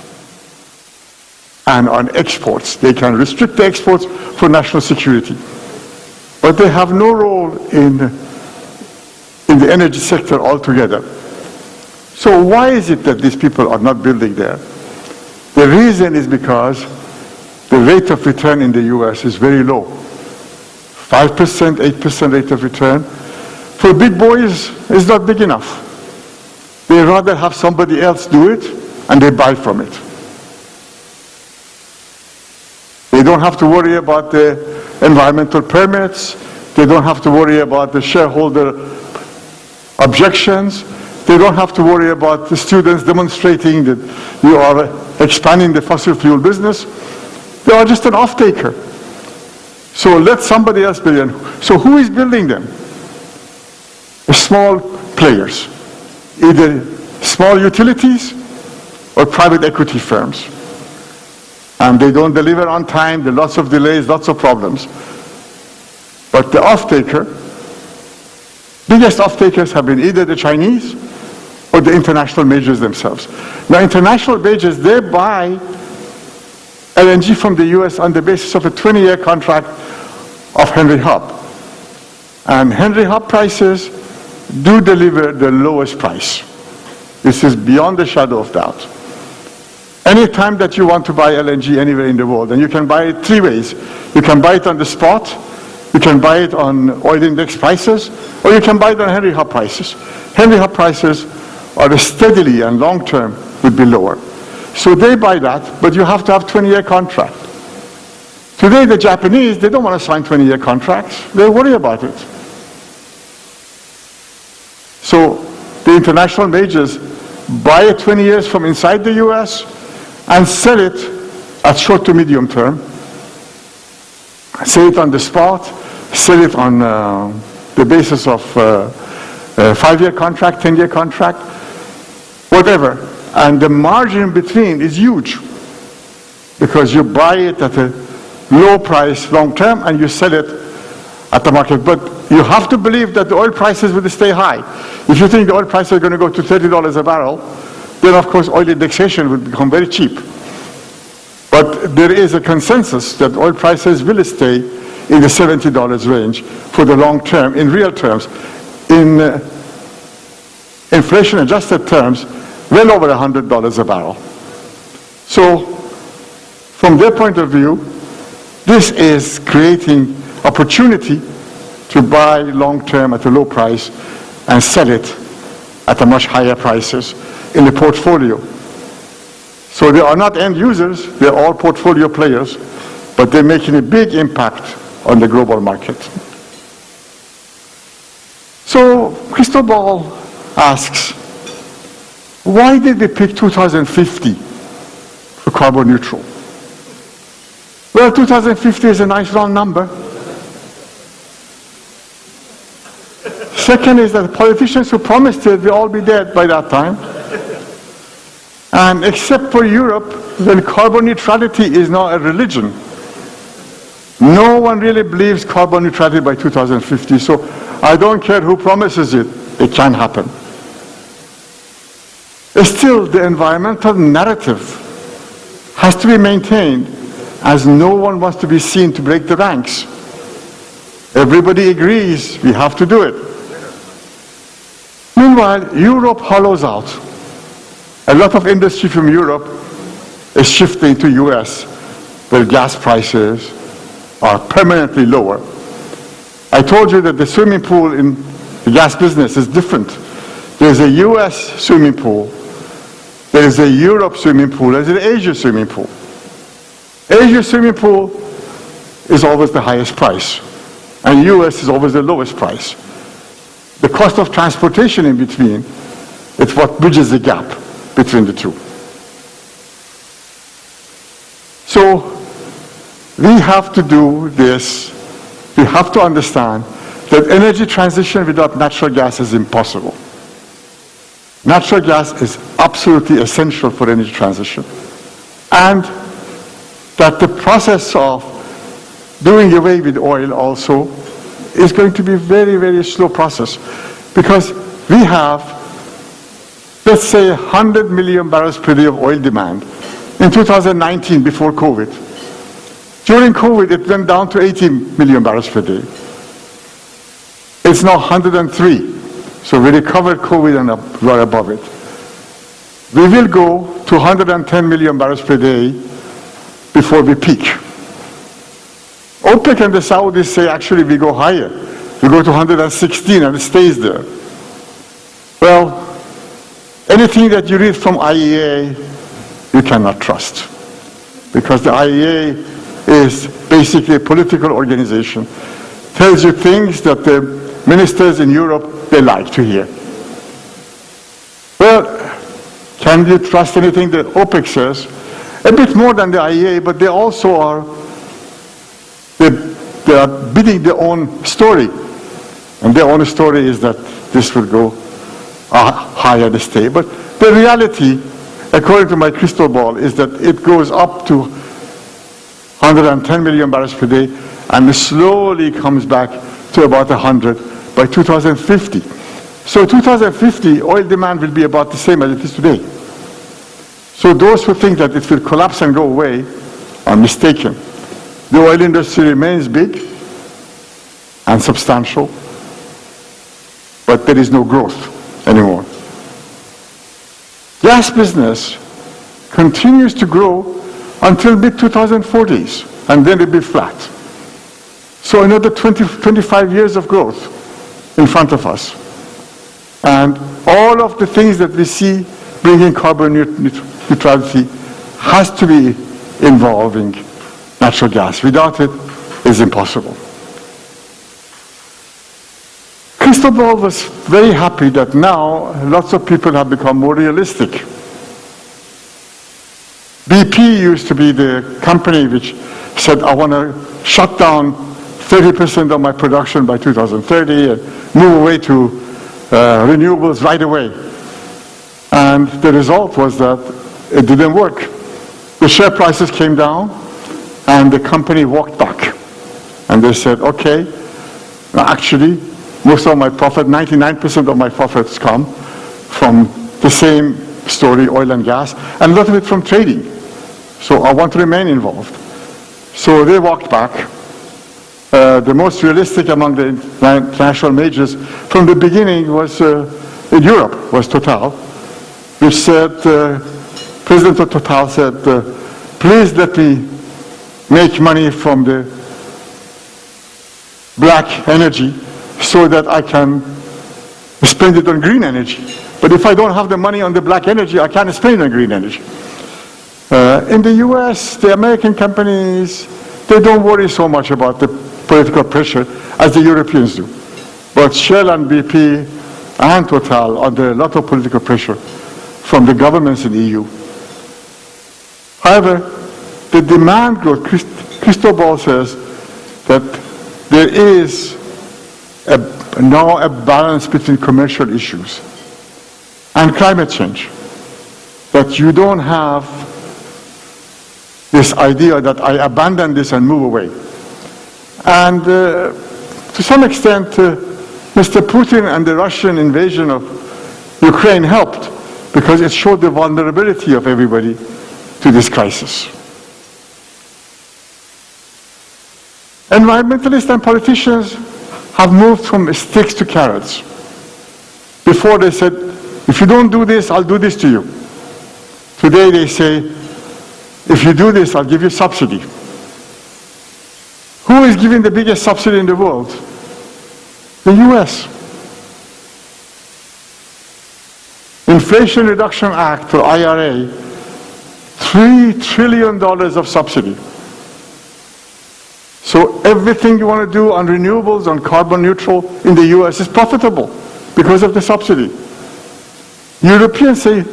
and on exports. They can restrict the exports for national security. But they have no role in the energy sector altogether. So why is it that these people are not building there? The reason is because the rate of return in the US is very low. 5%, 8% rate of return. For big boys, it's not big enough. They rather have somebody else do it, and they buy from it. They don't have to worry about the environmental permits. They don't have to worry about the shareholder objections. They don't have to worry about the students demonstrating that you are expanding the fossil fuel business. They are just an off-taker. So let somebody else build them. So who is building them? Small players, either small utilities or private equity firms. And they don't deliver on time, there are lots of delays, lots of problems. But the off-taker, biggest off-takers have been either the Chinese or the international majors themselves. Now, international majors, they buy LNG from the US on the basis of a 20-year contract of Henry Hub. And Henry Hub prices do deliver the lowest price. This is beyond the shadow of doubt. Any time that you want to buy LNG anywhere in the world, and you can buy it three ways. You can buy it on the spot, you can buy it on oil index prices, or you can buy it on Henry Hub prices. Henry Hub prices are steadily and long term would be lower. So they buy that, but you have to have 20-year contract. Today the Japanese, they don't want to sign 20-year contracts. They worry about it. So the international majors buy it 20 years from inside the US and sell it at short to medium term. Sell it on the spot, sell it on the basis of a 5-year contract, 10-year contract, whatever. And the margin between is huge because you buy it at a low price long term and you sell it at the market. But you have to believe that the oil prices will stay high. If you think the oil prices are going to go to $30 a barrel, then of course oil indexation will become very cheap. But there is a consensus that oil prices will stay in the $70 range for the long term, in real terms. In inflation-adjusted terms, well over $100 a barrel. So, from their point of view, this is creating opportunity to buy long-term at a low price and sell it at a much higher prices in the portfolio. So they are not end users, they're all portfolio players, but they're making a big impact on the global market. So Cristobal asks, why did we pick 2050 carbon neutral. Well, 2050 is a nice round number. Second is that the politicians who promised it will all be dead by that time. And except for Europe, then carbon neutrality is now a religion. No one really believes carbon neutrality by 2050, so I don't care who promises it, it can happen. Still, the environmental narrative has to be maintained, as no one wants to be seen to break the ranks. Everybody agrees we have to do it. Meanwhile, Europe hollows out. A lot of industry from Europe is shifting to US, where gas prices are permanently lower. I told you that the swimming pool in the gas business is different. There's a US swimming pool, there is a Europe swimming pool, there's an Asia swimming pool. Asia swimming pool is always the highest price, and US is always the lowest price. The cost of transportation in between is what bridges the gap between the two. So we have to do this. We have to understand that energy transition without natural gas is impossible. Natural gas is absolutely essential for energy transition. And that the process of doing away with oil also is going to be a very, very slow process, because we have, let's say, 100 million barrels per day of oil demand in 2019 before COVID. During COVID, it went down to 80 million barrels per day. It's now 103. So we recovered COVID and we're above it. We will go to 110 million barrels per day before we peak. OPEC and the Saudis say actually we go higher. We go to 116 and it stays there. Well, anything that you read from IEA, you cannot trust. Because the IEA is basically a political organization. Tells you things that the ministers in Europe, they like to hear. Well, can you trust anything that OPEC says? A bit more than the IEA, but they also are they are bidding their own story. And their own story is that this will go higher this day. But the reality, according to my crystal ball, is that it goes up to 110 million barrels per day and slowly comes back to about 100 by 2050. So 2050, oil demand will be about the same as it is today. So those who think that it will collapse and go away are mistaken. The oil industry remains big and substantial, but there is no growth anymore. Gas business continues to grow until mid-2040s, and then it will be flat. So another 25 years of growth in front of us. And all of the things that we see bringing carbon neutrality has to be involving natural gas. Without it, it's impossible. Crystal Ball was very happy that now lots of people have become more realistic. BP used to be the company which said, I want to shut down 30% of my production by 2030 and move away to renewables right away. And the result was that it didn't work. The share prices came down and the company walked back. And they said, okay, actually, most of my profit, 99% of my profits come from the same story, oil and gas, and a lot of it from trading. So I want to remain involved. So they walked back. The most realistic among the international majors from the beginning was in Europe, was Total, which said, President of Total said, please let me make money from the black energy so that I can spend it on green energy. But if I don't have the money on the black energy, I can't spend it on green energy. In the US, the American companies, they don't worry so much about the political pressure as the Europeans do. But Shell and BP and Total are under a lot of political pressure from the governments in the EU. However, the demand growth, Cristobal says that there is now a balance between commercial issues and climate change. That you don't have this idea that I abandon this and move away. And to some extent, Mr. Putin and the Russian invasion of Ukraine helped because it showed the vulnerability of everybody to this crisis. Environmentalists and politicians have moved from sticks to carrots. Before they said, if you don't do this, I'll do this to you. Today they say, if you do this, I'll give you subsidy. Who is giving the biggest subsidy in the world? The US. Inflation Reduction Act, or IRA, $3 trillion of subsidy. So everything you want to do on renewables, on carbon neutral in the US is profitable because of the subsidy. Europeans say,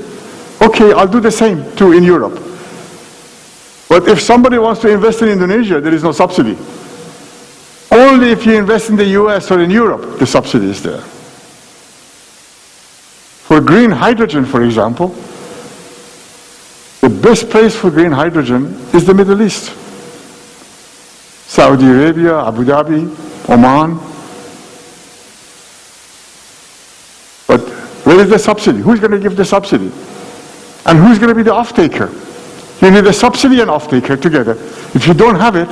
okay, I'll do the same too in Europe. But if somebody wants to invest in Indonesia, there is no subsidy. Only if you invest in the US or in Europe, the subsidy is there. For green hydrogen, for example, the best place for green hydrogen is the Middle East. Saudi Arabia, Abu Dhabi, Oman. But where is the subsidy? Who's going to give the subsidy? And who's going to be the off-taker? You need a subsidy and off-taker together. If you don't have it,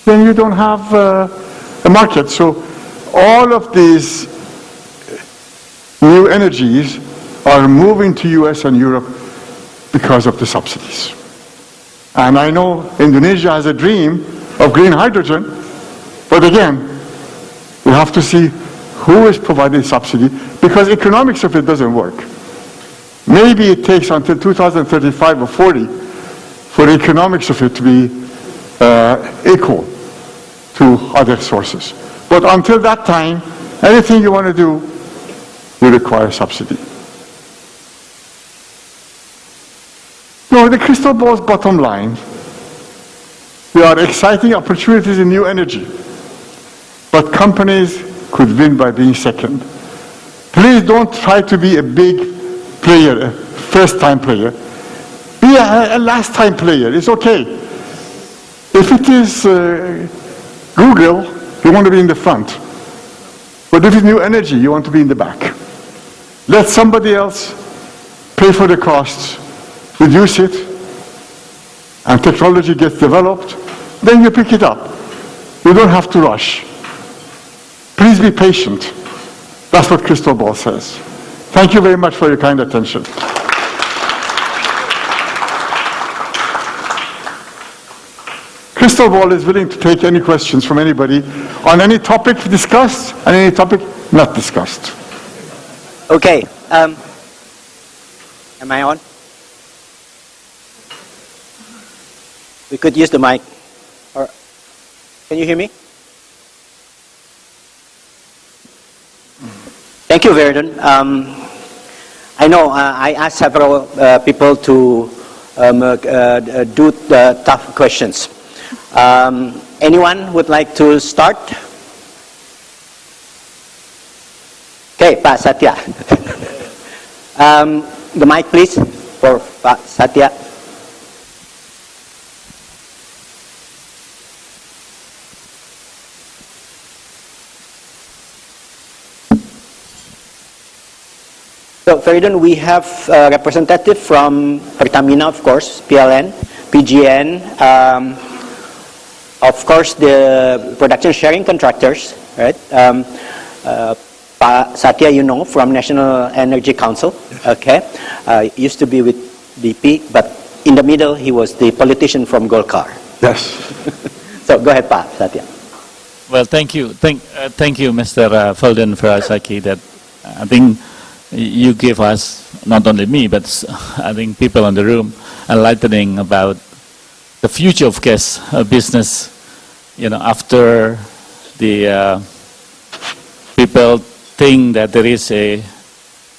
then you don't have a market. So all of these new energies are moving to US and Europe because of the subsidies. And I know Indonesia has a dream of green hydrogen, but again, we have to see who is providing subsidy, because economics of it doesn't work. Maybe it takes until 2035 or 40 for the economics of it to be equal to other sources. But until that time, anything you want to do will require subsidy. No, the crystal ball's bottom line, there are exciting opportunities in new energy, but companies could win by being second. Please don't try to be a big player, a first-time player. Be a last-time player. It's okay. If it is Google, you want to be in the front. But if it's new energy, you want to be in the back. Let somebody else pay for the costs, reduce it, and technology gets developed, then you pick it up. You don't have to rush. Please be patient. That's what Crystal Ball says. Thank you very much for your kind attention. Crystal Ball is willing to take any questions from anybody on any topic discussed and any topic not discussed. Okay. Am I on? We could use the mic. Or can you hear me? Thank you, Fereidun. I know I asked several people to do the tough questions. Anyone would like to start? Okay, Pak Satya. The mic, please, for Pak Satya. So, Fereidun, we have a representative from Pertamina, of course, PLN, PGN, of course, the production sharing contractors, right? Pa Satya, you know, from National Energy Council, okay? Used to be with BP, but in the middle, he was the politician from Golkar. Yes. So, go ahead, Pa Satya. Well, thank you. Thank you, Mr. Fereidun Fesharaki, that I think you give us, not only me, but I think people in the room, enlightening about the future of gas business, you know, after the people think that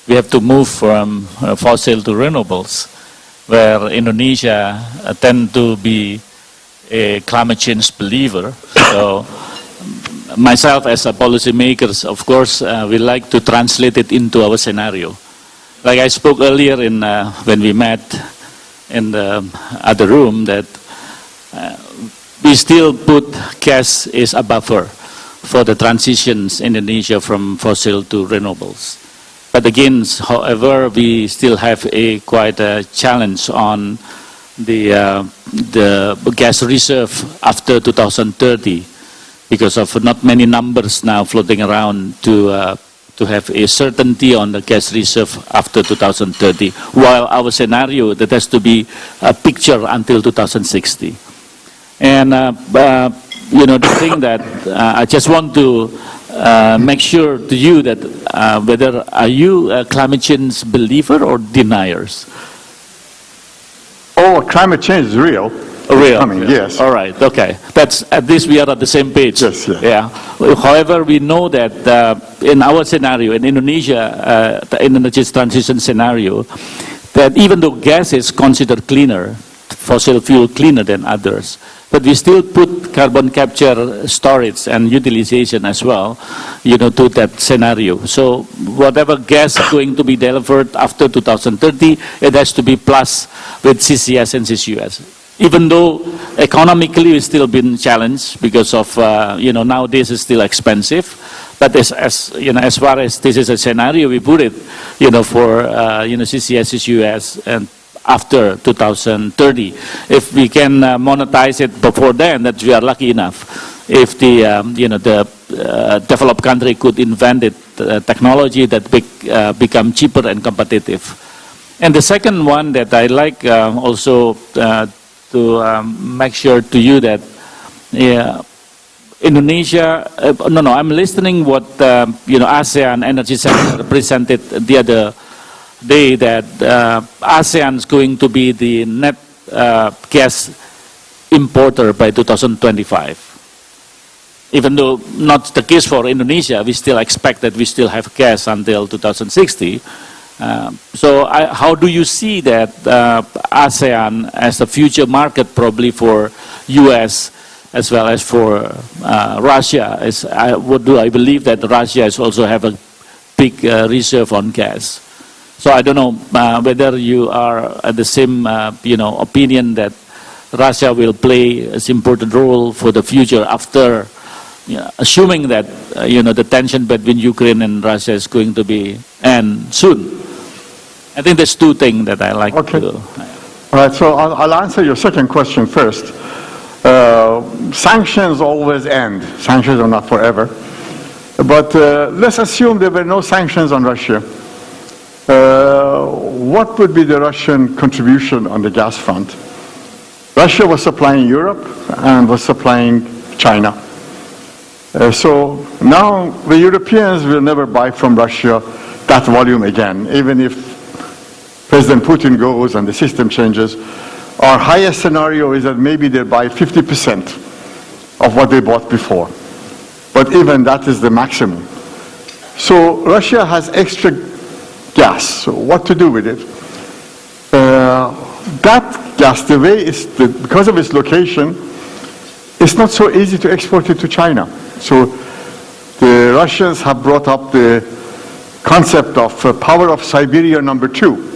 we have to move from fossil to renewables. where Indonesia tend to be a climate change believer. So myself as a policymaker, of course, we like to translate it into our scenario. Like I spoke earlier when we met in the other room, that we still put gas as a buffer for the transitions in Indonesia from fossil to renewables. But again, however, we still have quite a challenge on the gas reserve after 2030, because of not many numbers now floating around to have a certainty on the gas reserve after 2030, while our scenario that has to be a picture until 2060. And the thing that I just want to make sure to you that whether are you a climate change believer or deniers? Oh, climate change is real. Real. I mean, yes. All right. Okay. That's at least we are at the same page. Yes. Yes. Yeah. However, we know that in our scenario, in Indonesia, the energy transition scenario, that even though gas is considered cleaner, fossil fuel cleaner than others, but we still put carbon capture, storage, and utilization as well, to that scenario. So whatever gas is going to be delivered after 2030, it has to be plus with CCS and CCUS. Even though economically we've still been challenged because of, nowadays it's still expensive. But as far as this is a scenario, we put it, for, CCS, CCUS, and after 2030. If we can monetize it before then, that we are lucky enough. If the developed country could invent technology that become cheaper and competitive. And the second one that I like also to make sure to you that Indonesia, I'm listening what ASEAN Energy Center presented the other day, that ASEAN is going to be the net gas importer by 2025. Even though not the case for Indonesia, we still expect that we still have gas until 2060. So how do you see that ASEAN as a future market probably for US as well as for Russia? I believe that Russia is also have a big reserve on gas. So I don't know whether you are at the same opinion that Russia will play an important role for the future after, assuming that the tension between Ukraine and Russia is going to be end soon. I think there's two things that I like to. All right, so I'll answer your second question first. Sanctions always end. Sanctions are not forever. But let's assume there were no sanctions on Russia. What would be the Russian contribution on the gas front? Russia was supplying Europe and was supplying China. So now the Europeans will never buy from Russia that volume again, even if President Putin goes and the system changes. Our highest scenario is that maybe they buy 50% of what they bought before. But even that is the maximum. So Russia has extra gas. So what to do with it? That gas, the way because of its location, it's not so easy to export it to China. So the Russians have brought up the concept of power of Siberia #2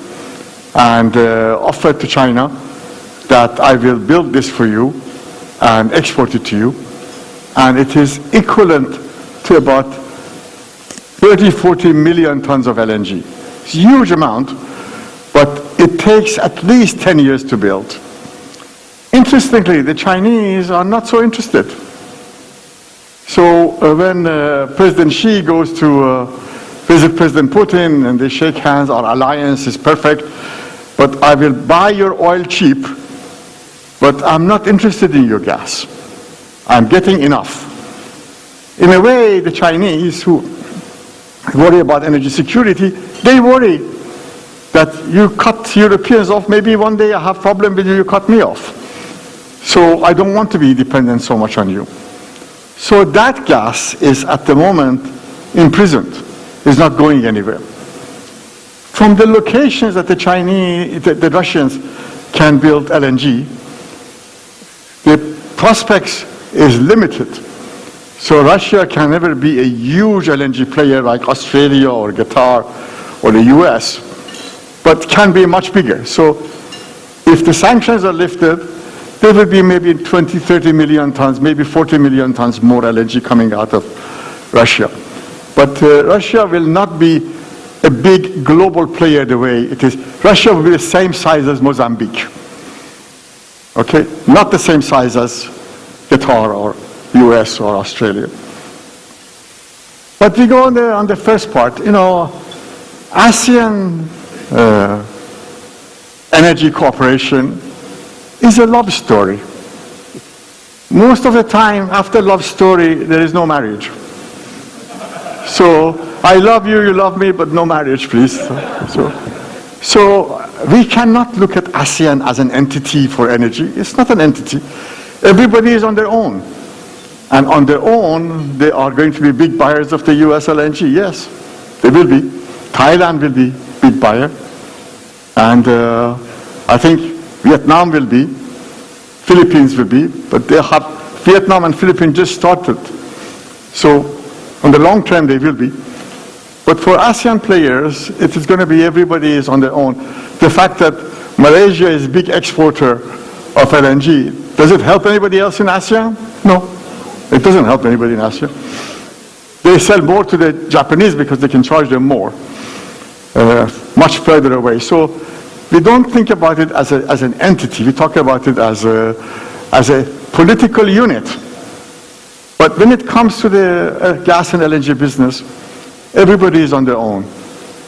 and offered to China that I will build this for you and export it to you. And it is equivalent to about 30-40 million tons of LNG. It's a huge amount, but it takes at least 10 years to build. Interestingly, the Chinese are not so interested. So when President Xi goes to visit President Putin and they shake hands, our alliance is perfect, but I will buy your oil cheap, but I'm not interested in your gas. I'm getting enough. In a way, the Chinese who worry about energy security, they worry that you cut Europeans off. Maybe one day I have a problem with you, you cut me off. So I don't want to be dependent so much on you. So that gas is at the moment imprisoned. It's not going anywhere. from the locations that the Russians can build LNG, the prospects is limited. So Russia can never be a huge LNG player like Australia or Qatar or the US, but can be much bigger. So if the sanctions are lifted, there will be maybe 20, 30 million tons, maybe 40 million tons more LNG coming out of Russia. But Russia will not be a big global player the way it is. Russia will be the same size as Mozambique. Okay? Not the same size as Qatar or US or Australia. But we go on the first part, ASEAN energy cooperation is a love story. Most of the time, after love story, there is no marriage. So, I love you, you love me, but no marriage, please. So we cannot look at ASEAN as an entity for energy. It's not an entity. Everybody is on their own. And on their own, they are going to be big buyers of the US LNG. Yes, they will be. Thailand will be big buyer. And I think Vietnam will be. Philippines will be. But Vietnam and Philippines just started. So on the long term, they will be. But for ASEAN players, it is going to be everybody is on their own. The fact that Malaysia is a big exporter of LNG, does it help anybody else in ASEAN? No. It doesn't help anybody in Asia. They sell more to the Japanese because they can charge them more, much further away. So we don't think about it as an entity. We talk about it as a political unit. But when it comes to the gas and LNG business, everybody is on their own,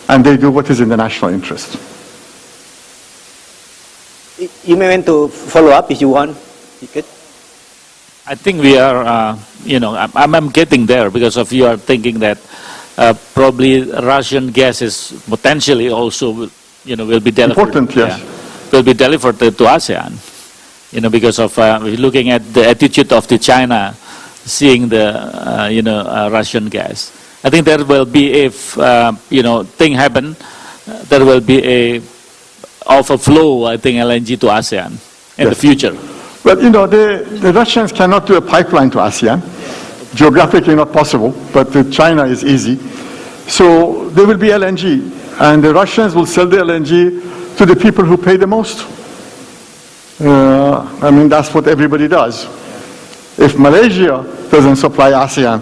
and they do what is in the national interest. You may want to follow up if you want. You could. I think we are, I'm getting there because of you are thinking that probably Russian gas is potentially also, will be delivered. Important, yes. Yeah, will be delivered to ASEAN, because of looking at the attitude of the China, seeing the Russian gas. I think there will be, if thing happen, there will be a overflow, I think, LNG to ASEAN in the future. But the Russians cannot do a pipeline to ASEAN. Geographically not possible, but China is easy. So there will be LNG, and the Russians will sell the LNG to the people who pay the most. That's what everybody does. If Malaysia doesn't supply ASEAN,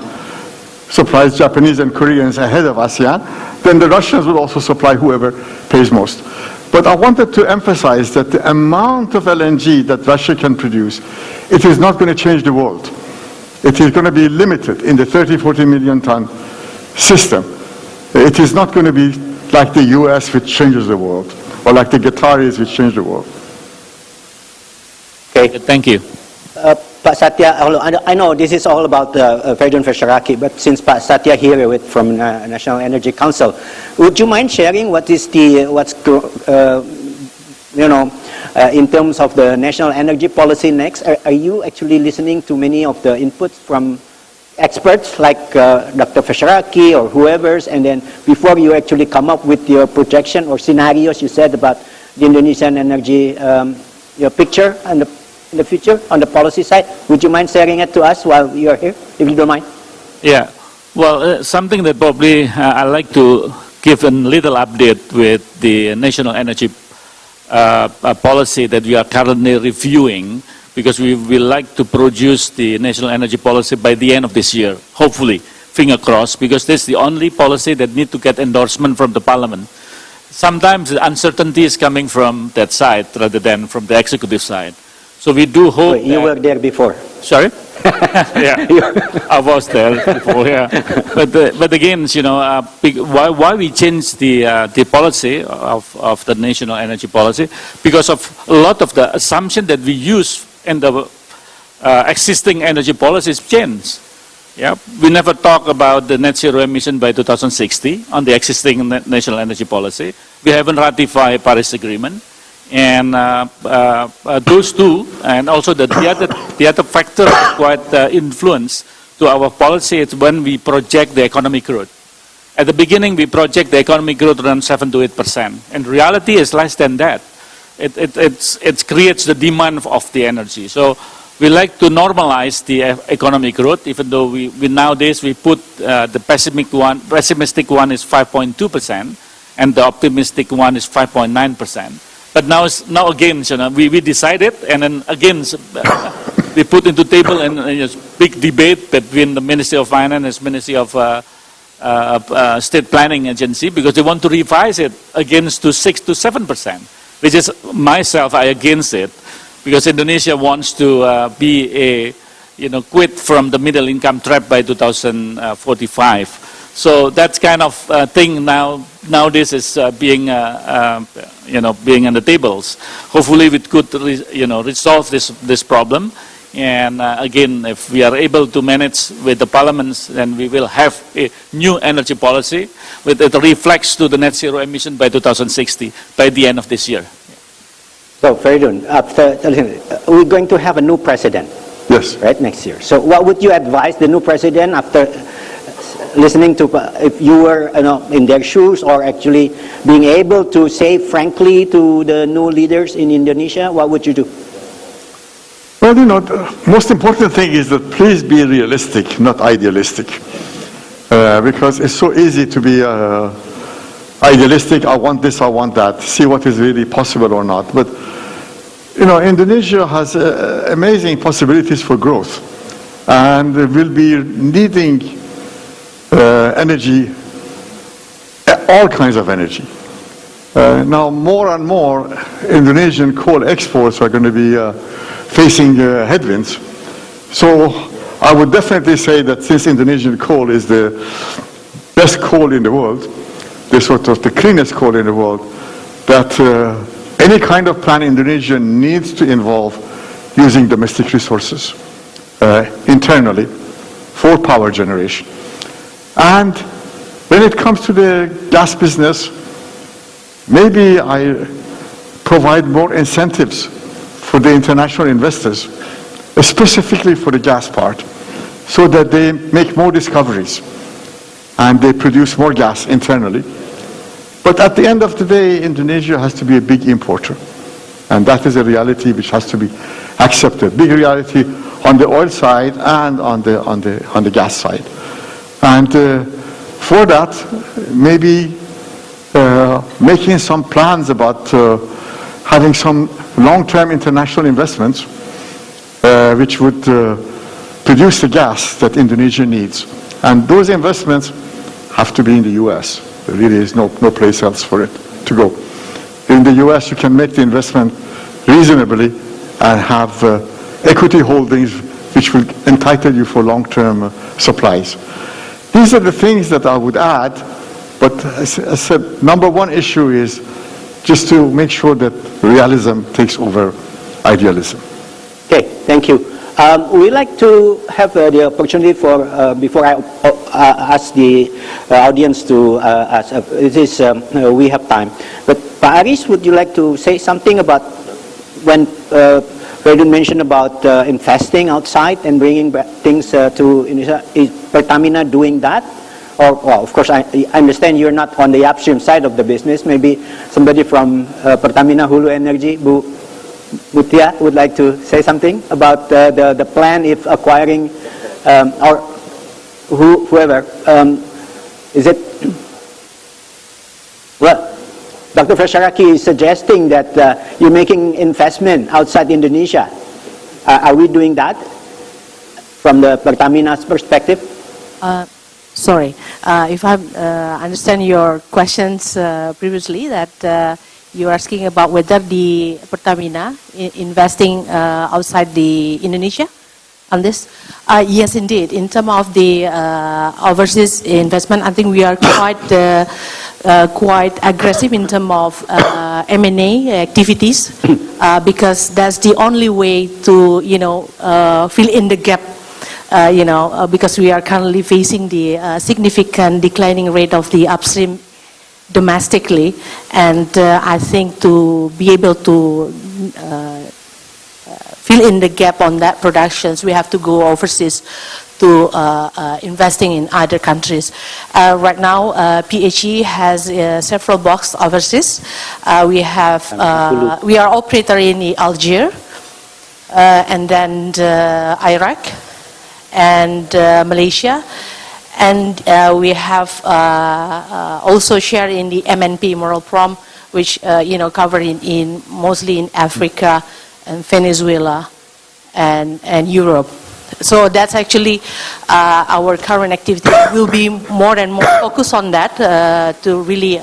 supplies Japanese and Koreans ahead of ASEAN, then the Russians will also supply whoever pays most. But I wanted to emphasize that the amount of LNG that Russia can produce, it is not going to change the world. It is going to be limited in the 30, 40 million ton system. It is not going to be like the US, which changes the world, or like the Qataris, which change the world. Okay, thank you. Pak Satya, I know this is all about Fereidun Fesharaki, but since Pak Satya here from National Energy Council, would you mind sharing in terms of the national energy policy next? Are you actually listening to many of the inputs from experts like Dr. Fesharaki or whoever's, and then before you actually come up with your projection or scenarios you said about the Indonesian energy your picture and in the future on the policy side, would you mind sharing it to us while you're here, if you don't mind? Yeah, well, something that probably I'd like to give a little update with the national energy policy that we are currently reviewing, because we will like to produce the national energy policy by the end of this year, hopefully, finger crossed, because this is the only policy that need to get endorsement from the parliament. Sometimes the uncertainty is coming from that side rather than from the executive side. So we do hope. Wait, you were there before. Sorry? Yeah, I was there before. Yeah, but again, why we changed the policy of the national energy policy, because of a lot of the assumption that we use in the existing energy policies changed. Yeah, we never talk about the net zero emission by 2060 on the existing national energy policy. We haven't ratified Paris Agreement. And those two, and also the other factor that quite influence to our policy is when we project the economic growth. At the beginning, we project the economic growth around 7 to 8%. And reality is less than that. It creates the demand of the energy. So we like to normalize the economic growth, even though we nowadays we put the pessimistic one is 5.2%, and the optimistic one is 5.9%. But now again, we decided, and then again we put into table and a big debate between the Ministry of Finance and Ministry of State Planning Agency, because they want to revise it against to 6 to 7%, which is myself, I against it, because Indonesia wants to quit from the middle income trap by 2045. So that kind of thing nowadays is being on the tables. Hopefully, we could resolve this problem. And again, if we are able to manage with the parliaments, then we will have a new energy policy with it reflects to the net zero emission by 2060, by the end of this year. So, Fereidun, we're going to have a new president. Yes. Right, next year. So what would you advise the new president after listening to, if you were in their shoes, or actually being able to say frankly to the new leaders in Indonesia, what would you do? Well, the most important thing is that please be realistic, not idealistic. Because it's so easy to be idealistic, I want this, I want that, see what is really possible or not. But, Indonesia has amazing possibilities for growth, and will be needing energy, all kinds of energy. Now, more and more Indonesian coal exports are going to be facing headwinds. So I would definitely say that since Indonesian coal is the best coal in the world, the cleanest coal in the world, that any kind of plan Indonesia needs to involve using domestic resources internally for power generation. And when it comes to the gas business, maybe I provide more incentives for the international investors, specifically for the gas part, so that they make more discoveries and they produce more gas internally. But at the end of the day, Indonesia has to be a big importer, and that is a reality which has to be accepted. Big reality on the oil side and on the gas side. And for that, maybe making some plans about having some long-term international investments which would produce the gas that Indonesia needs. And those investments have to be in the US. There really is no place else for it to go. In the US, you can make the investment reasonably and have equity holdings which will entitle you for long-term supplies. These are the things that I would add, but as I said, number one issue is just to make sure that realism takes over idealism. Okay, thank you. We'd like to have the opportunity for, before I ask the audience to ask, we have time. But Pak Aris, would you like to say something about when Fereidun mentioned about investing outside and bringing back things to Indonesia? Is Pertamina doing that? Or, well, of course, I understand you're not on the upstream side of the business. Maybe somebody from Pertamina Hulu Energy, Bu Mutia, would like to say something about the plan if acquiring, or whoever. Is it? Well, Dr. Fesharaki is suggesting that you're making investment outside Indonesia. Are we doing that from the Pertamina's perspective? Sorry, if I understand your questions previously, that you're asking about whether the Pertamina investing outside the Indonesia on this. Yes, indeed. In terms of the overseas investment, I think we are quite aggressive in terms of M&A activities because that's the only way to fill in the gap. Because we are currently facing the significant declining rate of the upstream domestically, and I think to be able to fill in the gap on that productions, we have to go overseas to investing in other countries. Right now, PHE has several blocks overseas. We are operator in Algeria, and then Iraq, and Malaysia. And we have also share in the MNP, Moral Prom, which covering in mostly in Africa and Venezuela and Europe. So that's actually our current activity. Will be more and more focused on that to really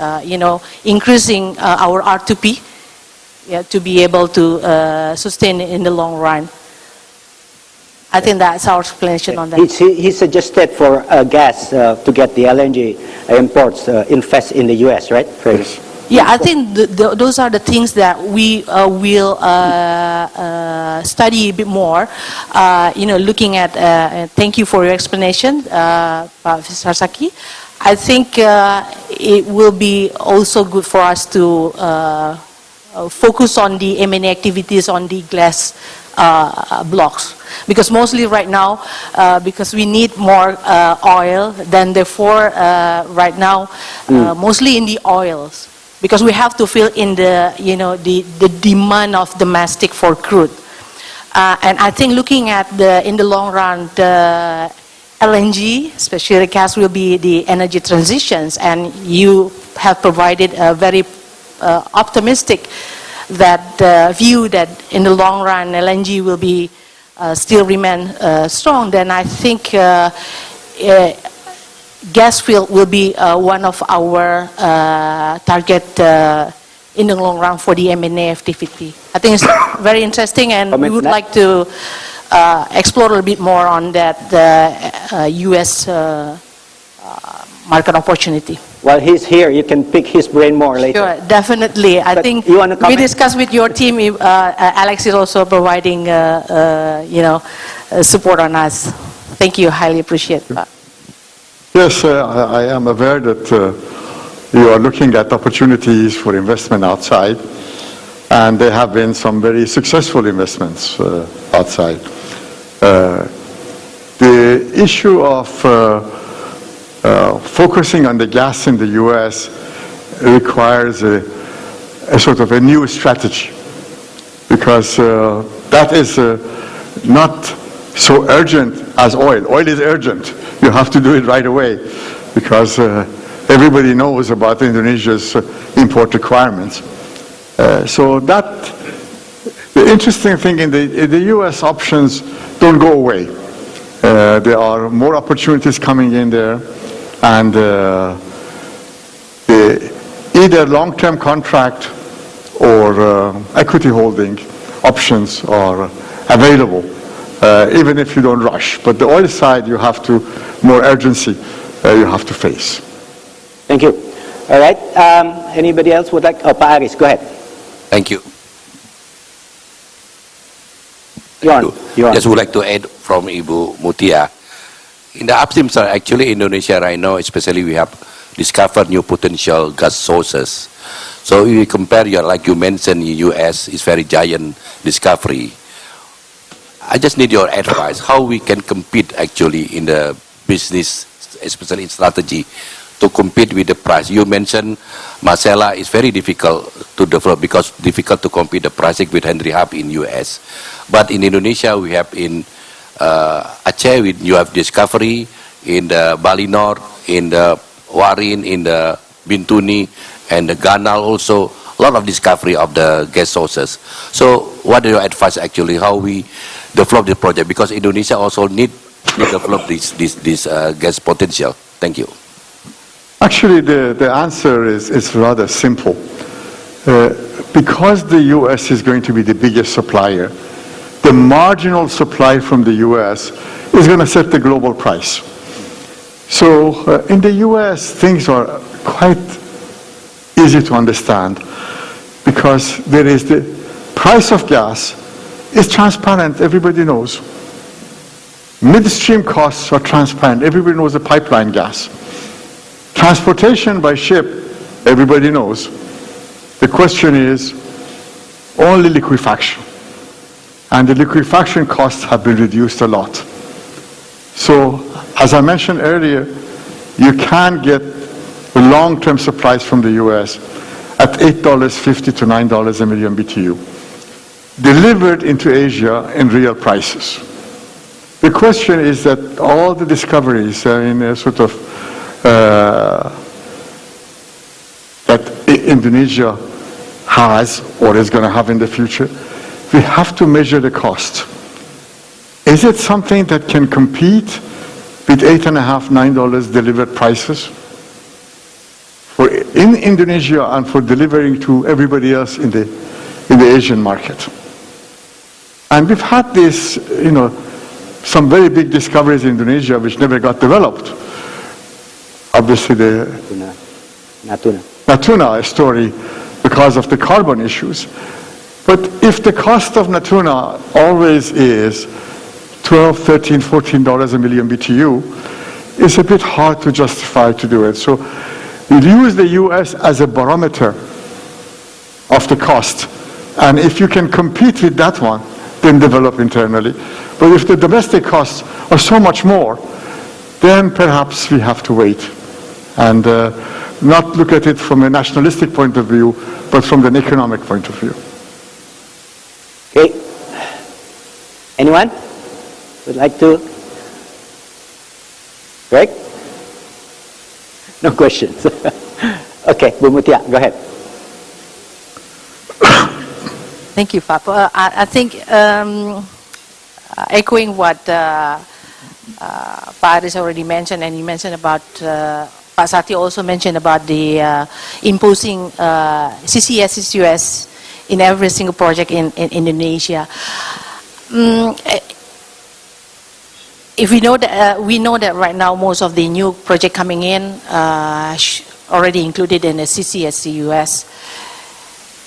increasing our R2P, to be able to sustain in the long run. I think that's our explanation on that. He suggested for gas to get the LNG imports invest in the U.S., right? Yeah, I think those are the things that we will study a bit more. Looking at. Thank you for your explanation, Pak Fesharaki. I think it will be also good for us to focus on the M&A activities on the glass blocks, because mostly right now, because we need more oil, then therefore right now mostly in the oils, because we have to fill in the the demand of domestic for crude, and I think looking at in the long run the LNG, especially gas, will be the energy transitions, and you have provided a very optimistic view that in the long run LNG will be still remain strong. Then I think gas field will be one of our target in the long run for the M&A activity. I think it's very interesting, and we would like to explore a little bit more on that U.S. market opportunity. While he's here, you can pick his brain more later. Sure, definitely. I think we discussed with your team. Alex is also providing, support on us. Thank you. Highly appreciate that. Yes, I am aware that you are looking at opportunities for investment outside, and there have been some very successful investments outside. The issue of focusing on the gas in the U.S. requires a sort of a new strategy, because that is not so urgent as oil. Oil is urgent. You have to do it right away, because everybody knows about Indonesia's import requirements. So the interesting thing in the U.S. options don't go away. There are more opportunities coming in there, and either long-term contract or equity holding options are available, even if you don't rush. But the oil side, you have to, more urgency, you have to face. Thank you. All right. Anybody else would like? Oh, Pak Aris, go ahead. Thank you. You Just would like to add from Ibu Mutia. In the upstream side, actually Indonesia right now, especially we have discovered new potential gas sources. So if you compare, like you mentioned, in US is very giant discovery. I just need your advice, how we can compete actually in the business, especially in strategy, to compete with the price. You mentioned Marcella is very difficult to develop because difficult to compete the pricing with Henry Hub in US. But in Indonesia, we have in Aceh, you have discovery, in the Bali North, in the Warin, in the Bintuni, and the Ganal also, a lot of discovery of the gas sources. So what are your advice actually, how we develop the project? Because Indonesia also need to develop this gas potential. Thank you. Actually, the answer is rather simple. Because the U.S. is going to be the biggest supplier, the marginal supply from the U.S. is going to set the global price. So in the U.S., things are quite easy to understand, because there is the price of gas is transparent, everybody knows. Midstream costs are transparent, everybody knows the pipeline gas. Transportation by ship, everybody knows. The question is only liquefaction. And the liquefaction costs have been reduced a lot. So, as I mentioned earlier, you can get the long-term supplies from the U.S. at $8.50 to $9 a million BTU, delivered into Asia in real prices. The question is that all the discoveries in a sort of that Indonesia has or is going to have in the future, we have to measure the cost. Is it something that can compete with $8.50, $9 delivered prices for in Indonesia and for delivering to everybody else in the Asian market? And we've had this, some very big discoveries in Indonesia which never got developed. Obviously, the Natuna story because of the carbon issues. But if the cost of Natuna always is $12, $13, $14 a million BTU, it's a bit hard to justify to do it. So we use the US as a barometer of the cost. And if you can compete with that one, then develop internally. But if the domestic costs are so much more, then perhaps we have to wait and not look at it from a nationalistic point of view, but from an economic point of view. Okay. Anyone would like to? Greg? No questions. Okay, Bu Mutia, go ahead. Thank you, Papa. I think echoing what Faris already mentioned, and you mentioned about, Pak Satya also mentioned about the imposing CCS, CCUS in every single project in Indonesia. If we know that to now most of the new project coming in already included in the CCS, CCUS.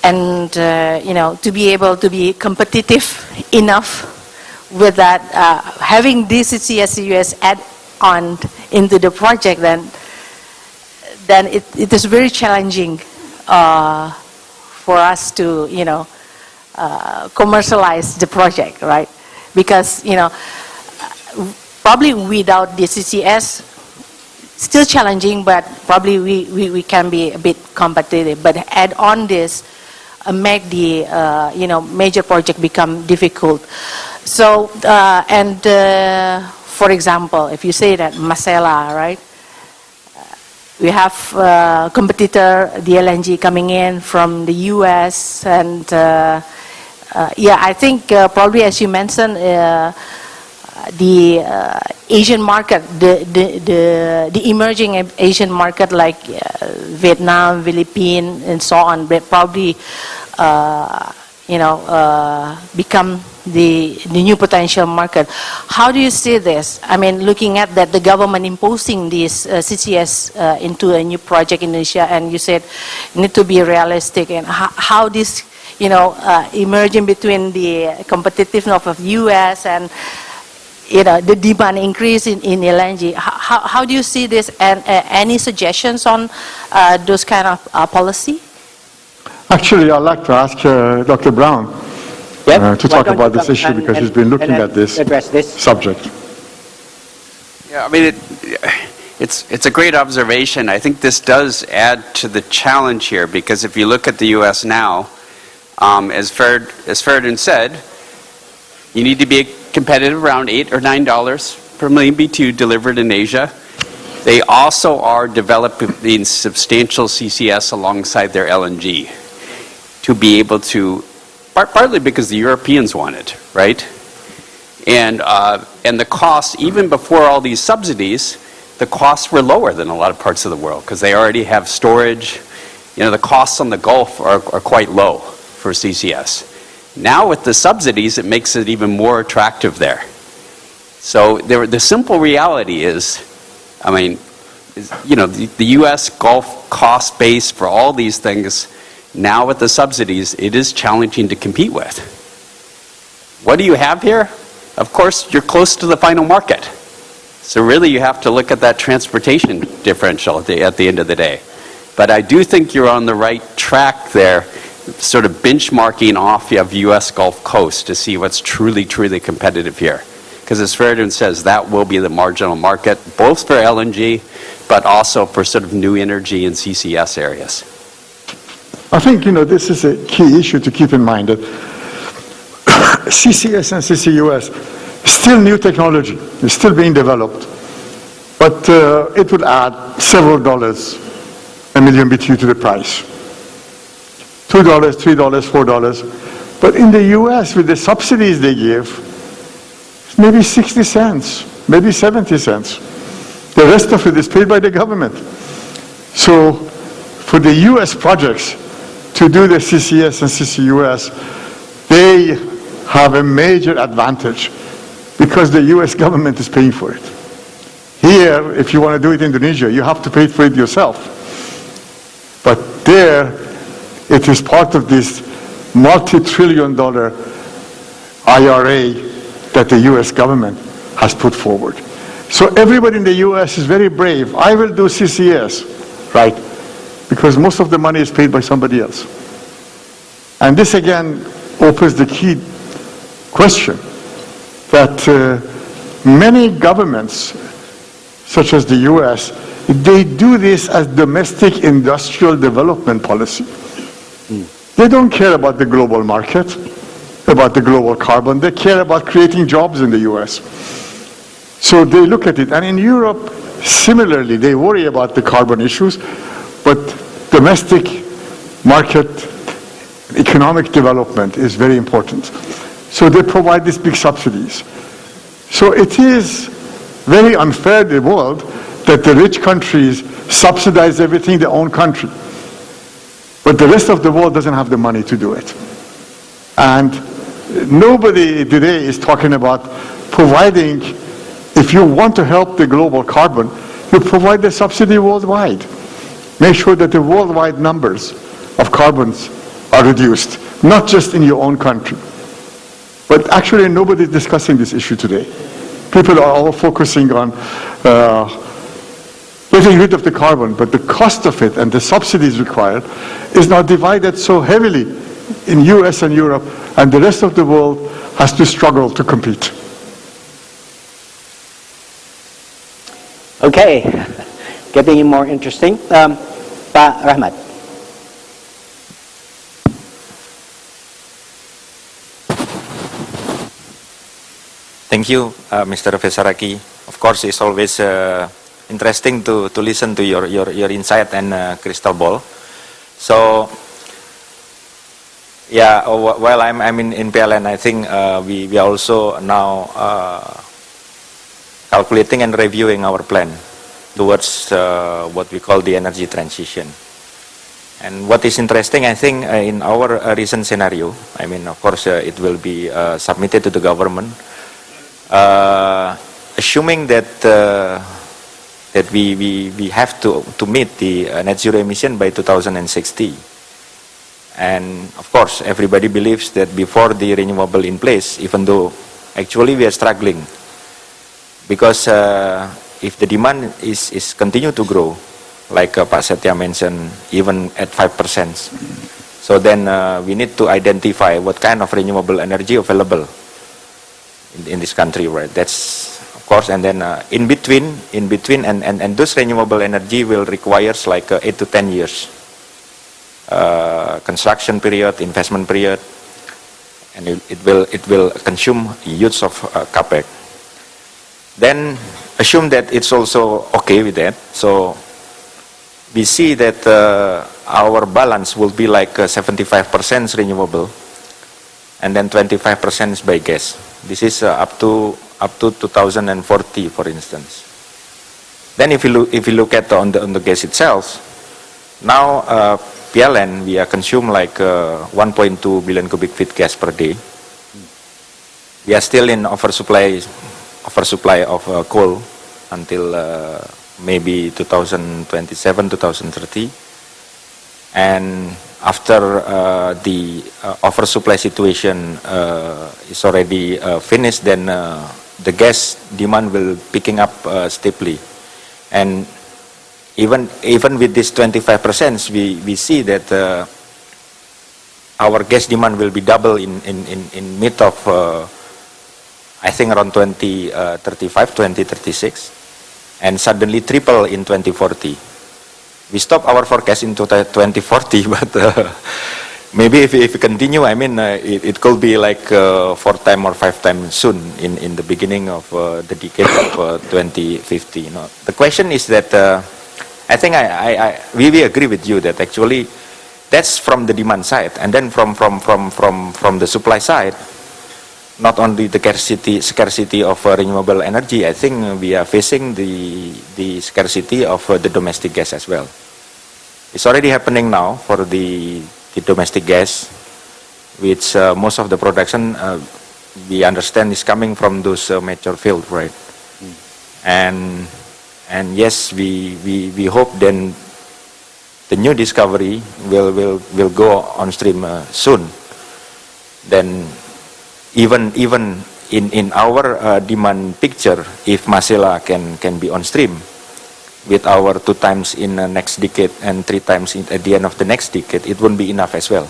And, to be able to be competitive enough with that, having this CCS add on into the project, then it is very challenging for us to, commercialize the project, right? Because, probably without the CCS, still challenging, but probably we can be a bit competitive. But add on this, make the major project become difficult. So for example, if you say that Masela, right? We have competitor, the LNG coming in from the US, and I think probably as you mentioned, the Asian market, the emerging Asian market like Vietnam, Philippines, and so on, will probably become the new potential market. How do you see this? I mean, looking at that, the government imposing this CCS into a new project in Indonesia, and you said need to be realistic, and how this emerging between the competitiveness of US and the demand increase in LNG. How do you see this, and any suggestions on those kind of policy? Actually, I'd like to ask Dr. Brown to talk about this issue because he's been looking at this subject. Yeah, I mean, it's a great observation. I think this does add to the challenge here, because if you look at the U.S. now, as Fereidun said, you need to be competitive around $8 or $9 per million BTU delivered in Asia. They also are developing substantial CCS alongside their LNG to be able to, partly because the Europeans want it, right? And the costs, even before all these subsidies, the costs were lower than a lot of parts of the world because they already have storage. The costs on the Gulf are quite low for CCS. Now with the subsidies, it makes it even more attractive there. So the simple reality is, I mean, the U.S. Gulf cost base for all these things, now with the subsidies, it is challenging to compete with. What do you have here? Of course, you're close to the final market. So really you have to look at that transportation differential at the end of the day. But I do think you're on the right track there, sort of benchmarking off of U.S. Gulf Coast to see what's truly, truly competitive here. Because as Fereidun says, that will be the marginal market, both for LNG, but also for sort of new energy and CCS areas. I think, this is a key issue to keep in mind, that CCS and CCUS, still new technology, is still being developed, but it would add several dollars a million BTU to the price. $2, $3, $4. But in the US, with the subsidies they give, maybe 60 cents, maybe 70 cents. The rest of it is paid by the government. So for the US projects to do the CCS and CCUS, they have a major advantage because the US government is paying for it. Here, if you want to do it in Indonesia, you have to pay for it yourself. But there, it is part of this multi-trillion-dollar IRA that the US government has put forward. So everybody in the US is very brave. I will do CCS, right? Because most of the money is paid by somebody else. And this again opens the key question that many governments, such as the US, they do this as domestic industrial development policy. They don't care about the global market, about the global carbon. They care about creating jobs in the US. So they look at it. And in Europe, similarly, they worry about the carbon issues, but domestic market economic development is very important. So they provide these big subsidies. So it is very unfair in the world that the rich countries subsidize everything in their own country. But the rest of the world doesn't have the money to do it. And nobody today is talking about providing, if you want to help the global carbon, you provide the subsidy worldwide. Make sure that the worldwide numbers of carbons are reduced, not just in your own country. But actually nobody is discussing this issue today. People are all focusing on getting rid of the carbon, but the cost of it and the subsidies required is now divided so heavily in US and Europe, and the rest of the world has to struggle to compete. Okay, getting more interesting. Pak Rahmat. Thank you, Mr. Fesharaki. Of course, it's always interesting to listen to your insight and crystal ball. So, yeah, while I'm in PLN, I think we are also now calculating and reviewing our plan towards what we call the energy transition. And what is interesting, I think, in our recent scenario, I mean, of course, it will be submitted to the government. Assuming that that we have to meet the net zero emission by 2060, and of course everybody believes that before the renewable in place, even though actually we are struggling, because if the demand is continue to grow, like Pak Setya mentioned, even at 5%, so then we need to identify what kind of renewable energy available in this country, right? That's of course, and then in between, and those renewable energy will requires like 8 to 10 years construction period, investment period, and it will consume huge of capex. Then assume that it's also okay with that. So we see that our balance will be like 75% renewable, and then 25% is by gas. This is up to 2040, for instance. Then if you look at on the gas itself, now PLN we consume like 1.2 billion cubic feet gas per day. We are still in oversupply of coal until maybe 2027, 2030, and after the oversupply situation is already finished, then the gas demand will picking up steeply, and even with this 25%, we see that our gas demand will be double in mid of I think around 2035, 2036, and suddenly triple in 2040. We stop our forecast in 2040, but maybe if we continue, I mean, it could be like 4 times or 5 times soon in the beginning of the decade of 2050. You know, the question is that I think we agree with you that actually that's from the demand side, and then from the supply side, not only the scarcity of renewable energy. I think we are facing the scarcity of the domestic gas as well. It's already happening now for the domestic gas, which most of the production we understand is coming from those mature fields, right? And yes, we hope then the new discovery will go on stream soon. Then even in our demand picture, if Masela can be on stream with our 2 times in the next decade and 3 times at the end of the next decade, it won't be enough as well.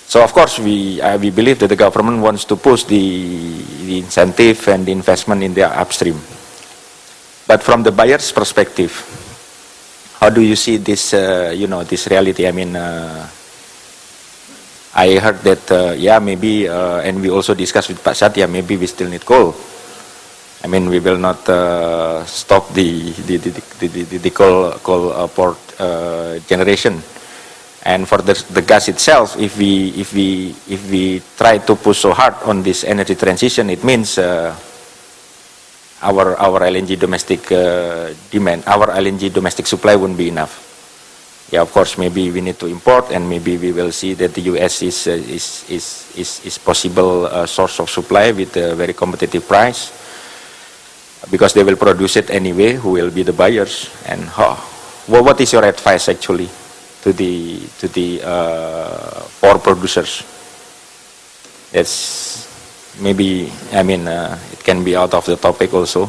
So of course we believe that the government wants to push the incentive and the investment in their upstream. But from the buyer's perspective, how do you see this this reality? I mean, I heard that maybe and we also discussed with Pak Satya, maybe we still need coal. I mean, we will not stop the coal port generation. And for the gas itself, if we try to push so hard on this energy transition, it means our LNG domestic demand, our LNG domestic supply won't be enough. Yeah, of course, maybe we need to import, and maybe we will see that the US is possible source of supply with a very competitive price, because they will produce it anyway. Who will be the buyers? And what is your advice actually to the power producers? It's maybe, I mean, it can be out of the topic also.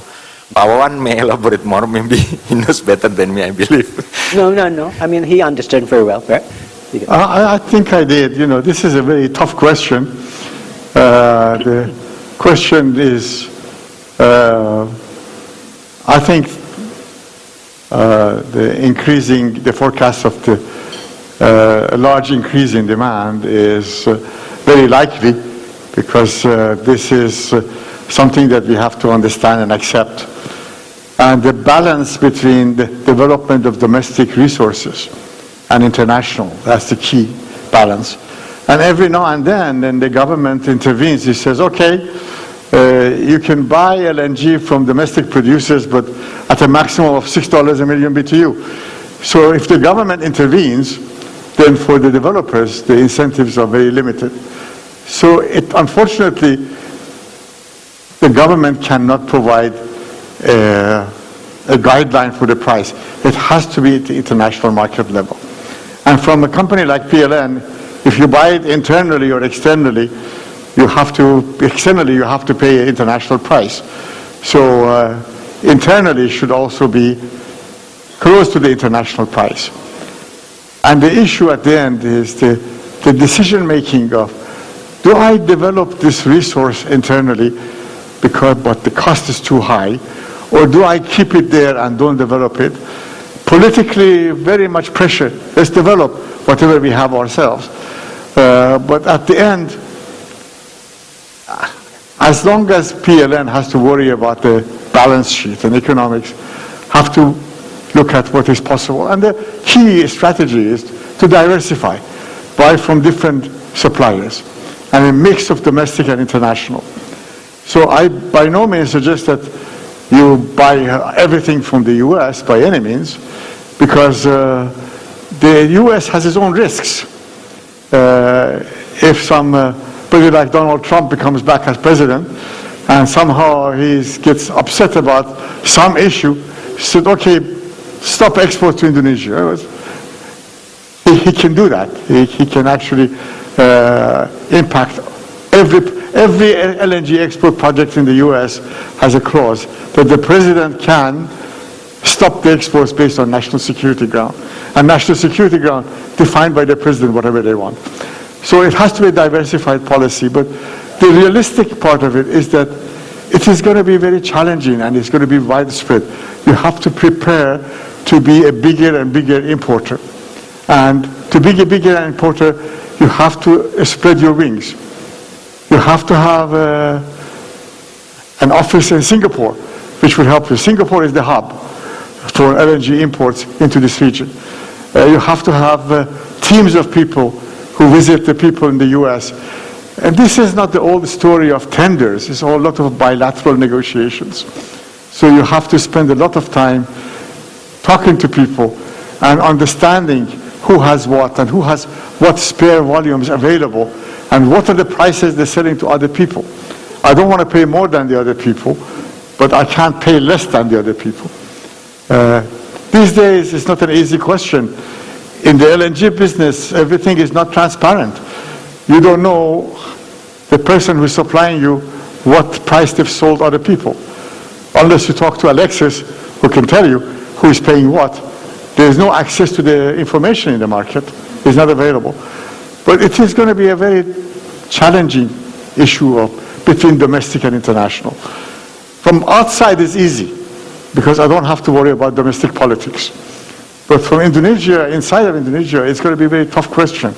Pak Wawan may elaborate more. Maybe he knows better than me, I believe. No. I mean, he understood very well, right? I think I did. You know, this is a very tough question. The question is, I think the forecast of the large increase in demand is very likely, because this is something that we have to understand and accept. And the balance between the development of domestic resources and international, that's the key balance. And every now and then the government intervenes. It says, okay, you can buy LNG from domestic producers, but at a maximum of $6 a million BTU. So if the government intervenes, then for the developers, the incentives are very limited. So unfortunately, the government cannot provide a guideline for the price. It has to be at the international market level. And from a company like PLN, if you buy it internally or externally, you have to pay an international price. So internally should also be close to the international price. And the issue at the end is the decision making of, do I develop this resource internally but the cost is too high, or do I keep it there and don't develop it? Politically, very much pressure. Let's develop whatever we have ourselves. But at the end, as long as PLN has to worry about the balance sheet and economics, have to look at what is possible. And the key strategy is to diversify, buy from different suppliers, and a mix of domestic and international. So I by no means suggest that you buy everything from the US by any means, because the US has its own risks. If some president like Donald Trump becomes back as president and somehow he gets upset about some issue, said, okay, stop export to Indonesia. He can do that. He can actually impact every LNG export project in the US has a clause that the president can stop the exports based on national security ground. And national security ground defined by the president, whatever they want. So it has to be a diversified policy, but the realistic part of it is that it is going to be very challenging and it's going to be widespread. You have to prepare to be a bigger and bigger importer. And to be a bigger importer, you have to spread your wings. You have to have an office in Singapore, which will help you. Singapore is the hub for LNG imports into this region. You have to have teams of people who visit the people in the US. And this is not the old story of tenders. It's a whole lot of bilateral negotiations. So you have to spend a lot of time talking to people and understanding who has what and who has what spare volumes available and what are the prices they're selling to other people. I don't want to pay more than the other people, but I can't pay less than the other people. These days, it's not an easy question. In the LNG business, everything is not transparent. You don't know the person who's supplying you what price they've sold other people. Unless you talk to Alexis, who can tell you who is paying what. There is no access to the information in the market. It's not available. But it is going to be a very challenging issue between domestic and international. From outside, it's easy, because I don't have to worry about domestic politics. But from Indonesia, inside of Indonesia, it's going to be a very tough question.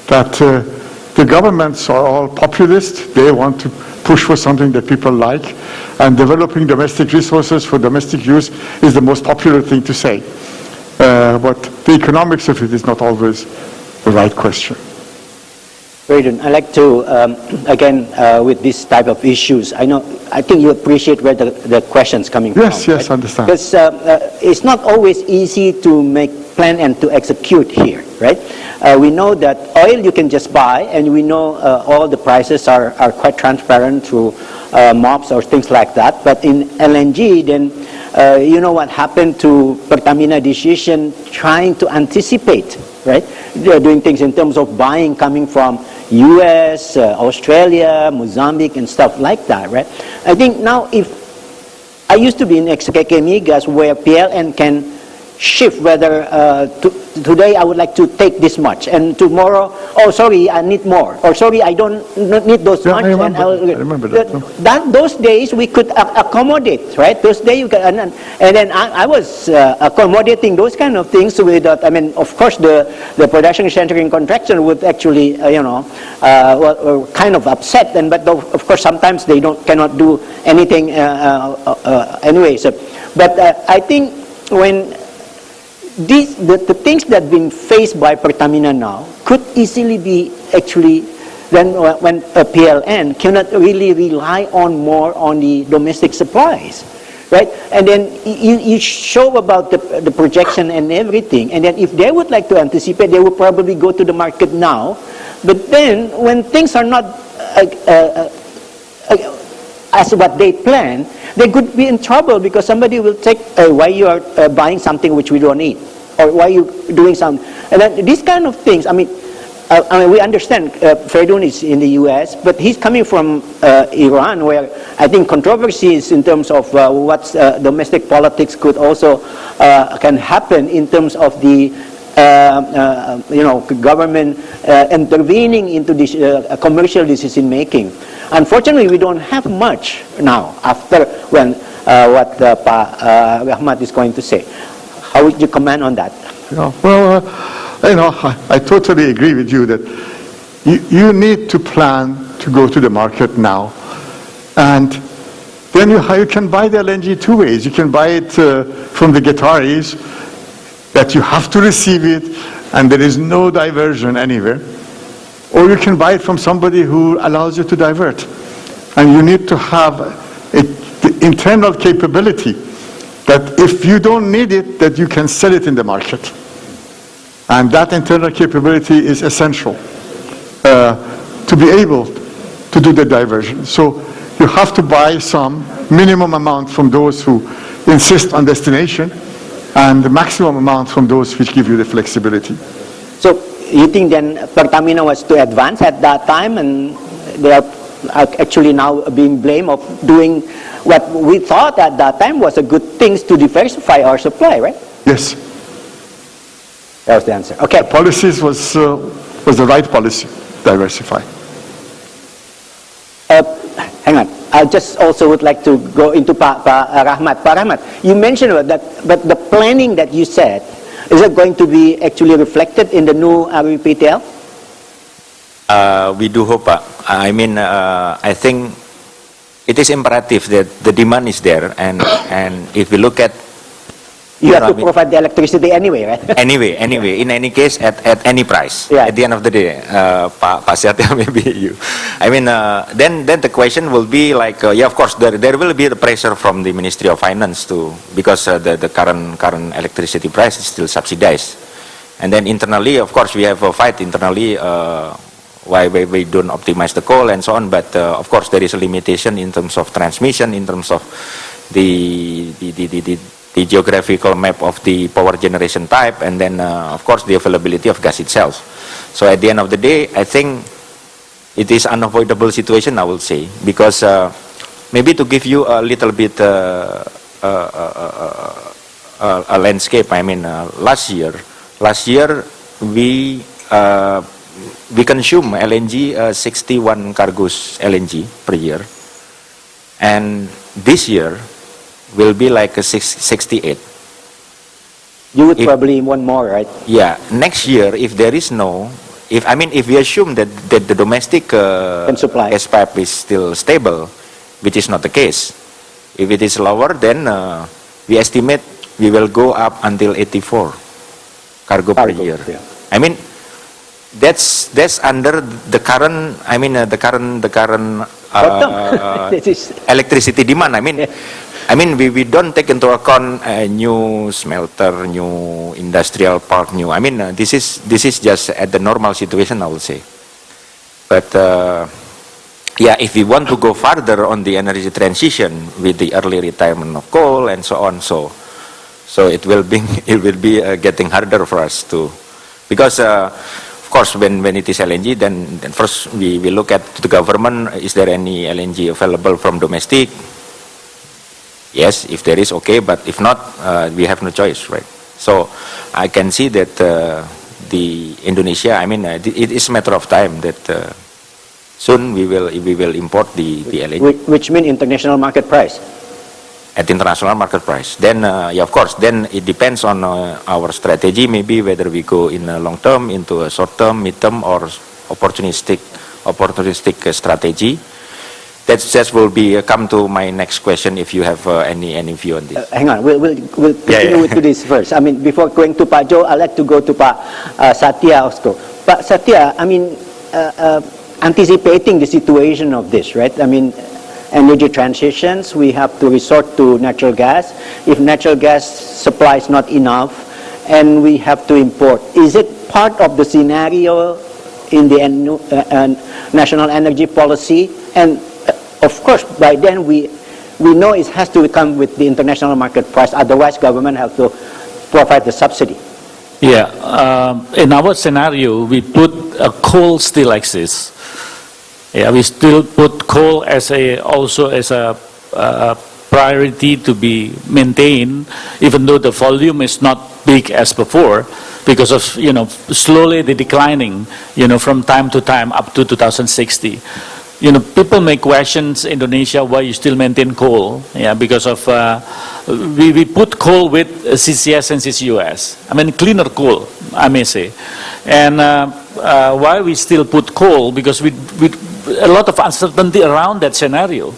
That the governments are all populist. They want to push for something that people like. And developing domestic resources for domestic use is the most popular thing to say. But the economics of it is not always the right question. Fereidun, I'd like to, again, with this type of issues, I think you appreciate where the question's coming from. Yes, right? I understand. Because it's not always easy to make plan and to execute here, right? We know that oil you can just buy, and we know all the prices are quite transparent through MOPS or things like that. But in LNG, then you know what happened to Pertamina decision trying to anticipate, right? They're doing things in terms of buying coming from US, Australia, Mozambique, and stuff like that, right? I think now if I used to be in XKK Migas where PLN can shift whether today I would like to take this much, and tomorrow, oh sorry, I need more, or sorry, I don't need those much. I remember that. Those days we could accommodate, right? Those days you can, and then I was accommodating those kind of things without. I mean, of course, the production centering contraction would actually, were kind of upset, but of course sometimes they cannot do anything anyway. So, but I think when the things that have been faced by Pertamina now could easily be actually then when a PLN cannot really rely more on the domestic supplies, right? And then you show about the projection and everything, and then if they would like to anticipate, they would probably go to the market now. But then when things are not as what they plan, they could be in trouble because somebody will take, why you are buying something which we don't need, or why you doing something. And then these kind of things, I mean, we understand Fereidun is in the US, but he's coming from Iran, where I think controversies in terms of what domestic politics could also can happen in terms of the government intervening into this commercial decision making. Unfortunately, we don't have much now after what Rahmat is going to say. How would you comment on that? I totally agree with you that you need to plan to go to the market now. And then you can buy the LNG two ways. You can buy it from the Qataris, that you have to receive it and there is no diversion anywhere. Or you can buy it from somebody who allows you to divert. And you need to have the internal capability that if you don't need it, that you can sell it in the market. And that internal capability is essential to be able to do the diversion. So you have to buy some minimum amount from those who insist on destination, and the maximum amount from those which give you the flexibility. So you think then Pertamina was too advanced at that time, and they are actually now being blamed of doing what we thought at that time was a good thing to diversify our supply, right? Yes. That was the answer. Okay. The policies was the right policy, diversify. I just also would like to go into Pak Rahmat. Pak Rahmat, you mentioned about that, but the planning that you said, is it going to be actually reflected in the new RVPTL? We do hope, Pak. I mean, I think it is imperative that the demand is there, and if we look at You have to provide the electricity anyway, right? Anyway, in any case, at any price. Yeah. At the end of the day, Pak Satya, maybe you. I mean, then the question will be like, yeah, of course, there will be the pressure from the Ministry of Finance too, because the current electricity price is still subsidized. And then internally, of course, we have a fight internally why we don't optimize the coal and so on. But of course, there is a limitation in terms of transmission, in terms of the geographical map of the power generation type, and then of course the availability of gas itself. So at the end of the day, I think it is unavoidable situation, I will say, because maybe to give you a little bit a landscape. I mean, last year we consume LNG 61 cargos LNG per year, and this year will be like a 68. You would probably want more, right? Yeah, next year, if there is no, if we assume that the domestic gas pipe is still stable, which is not the case. If it is lower, then we estimate we will go up until 84 cargo per year. Yeah. I mean, that's under the current. I mean, the current electricity demand. I mean, we don't take into account a new smelter, new industrial park, new. I mean, this is just at the normal situation, I would say. But yeah, if we want to go further on the energy transition with the early retirement of coal and so on, so it will be getting harder for us to, because of course when it is LNG, then first we look at the government. Is there any LNG available from domestic? Yes, if there is, okay, but if not, we have no choice, right? So I can see that the Indonesia, I mean, it is a matter of time that soon we will import the LNG. Which means international market price. At international market price. Then, yeah, of course, then it depends on our strategy, maybe whether we go in a long term, into a short term, mid term, or opportunistic strategy. That just will be come to my next question if you have any view on this. Hang on, we'll continue with this first. I mean, before going to Pak Jo, I'd like to go to Pak Satya also. Pak Satya, I mean, anticipating the situation of this, right? I mean, energy transitions, we have to resort to natural gas. If natural gas supply is not enough, and we have to import, is it part of the scenario in the national energy policy? And of course, by then we know it has to come with the international market price. Otherwise, government has to provide the subsidy. Yeah, in our scenario, we put coal still exists. Yeah, we still put coal also as a priority to be maintained, even though the volume is not big as before, because of slowly the declining from time to time up to 2060. People may question Indonesia why you still maintain coal. Yeah, because of we put coal with CCS and CCUS. I mean, cleaner coal, I may say. And why we still put coal? Because we a lot of uncertainty around that scenario.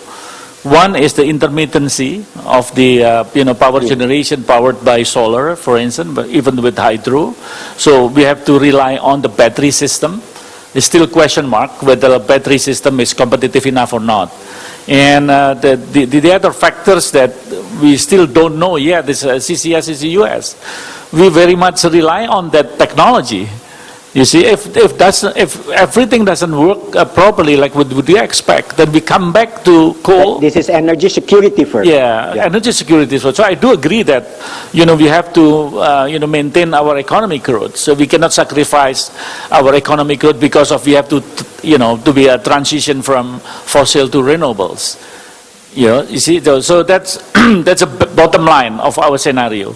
One is the intermittency of the power generation powered by solar, for instance, but even with hydro. So we have to rely on the battery system. It's still a question mark whether the battery system is competitive enough or not. And the other factors that we still don't know yet is CCS, CCUS. We very much rely on that technology. You see, if everything doesn't work properly like would we expect, then we come back to coal. This is energy security first. Yeah, energy security first. So I do agree that we have to maintain our economic growth. So we cannot sacrifice our economic growth because of we have to be a transition from fossil to renewables. You see, so that's that's a bottom line of our scenario.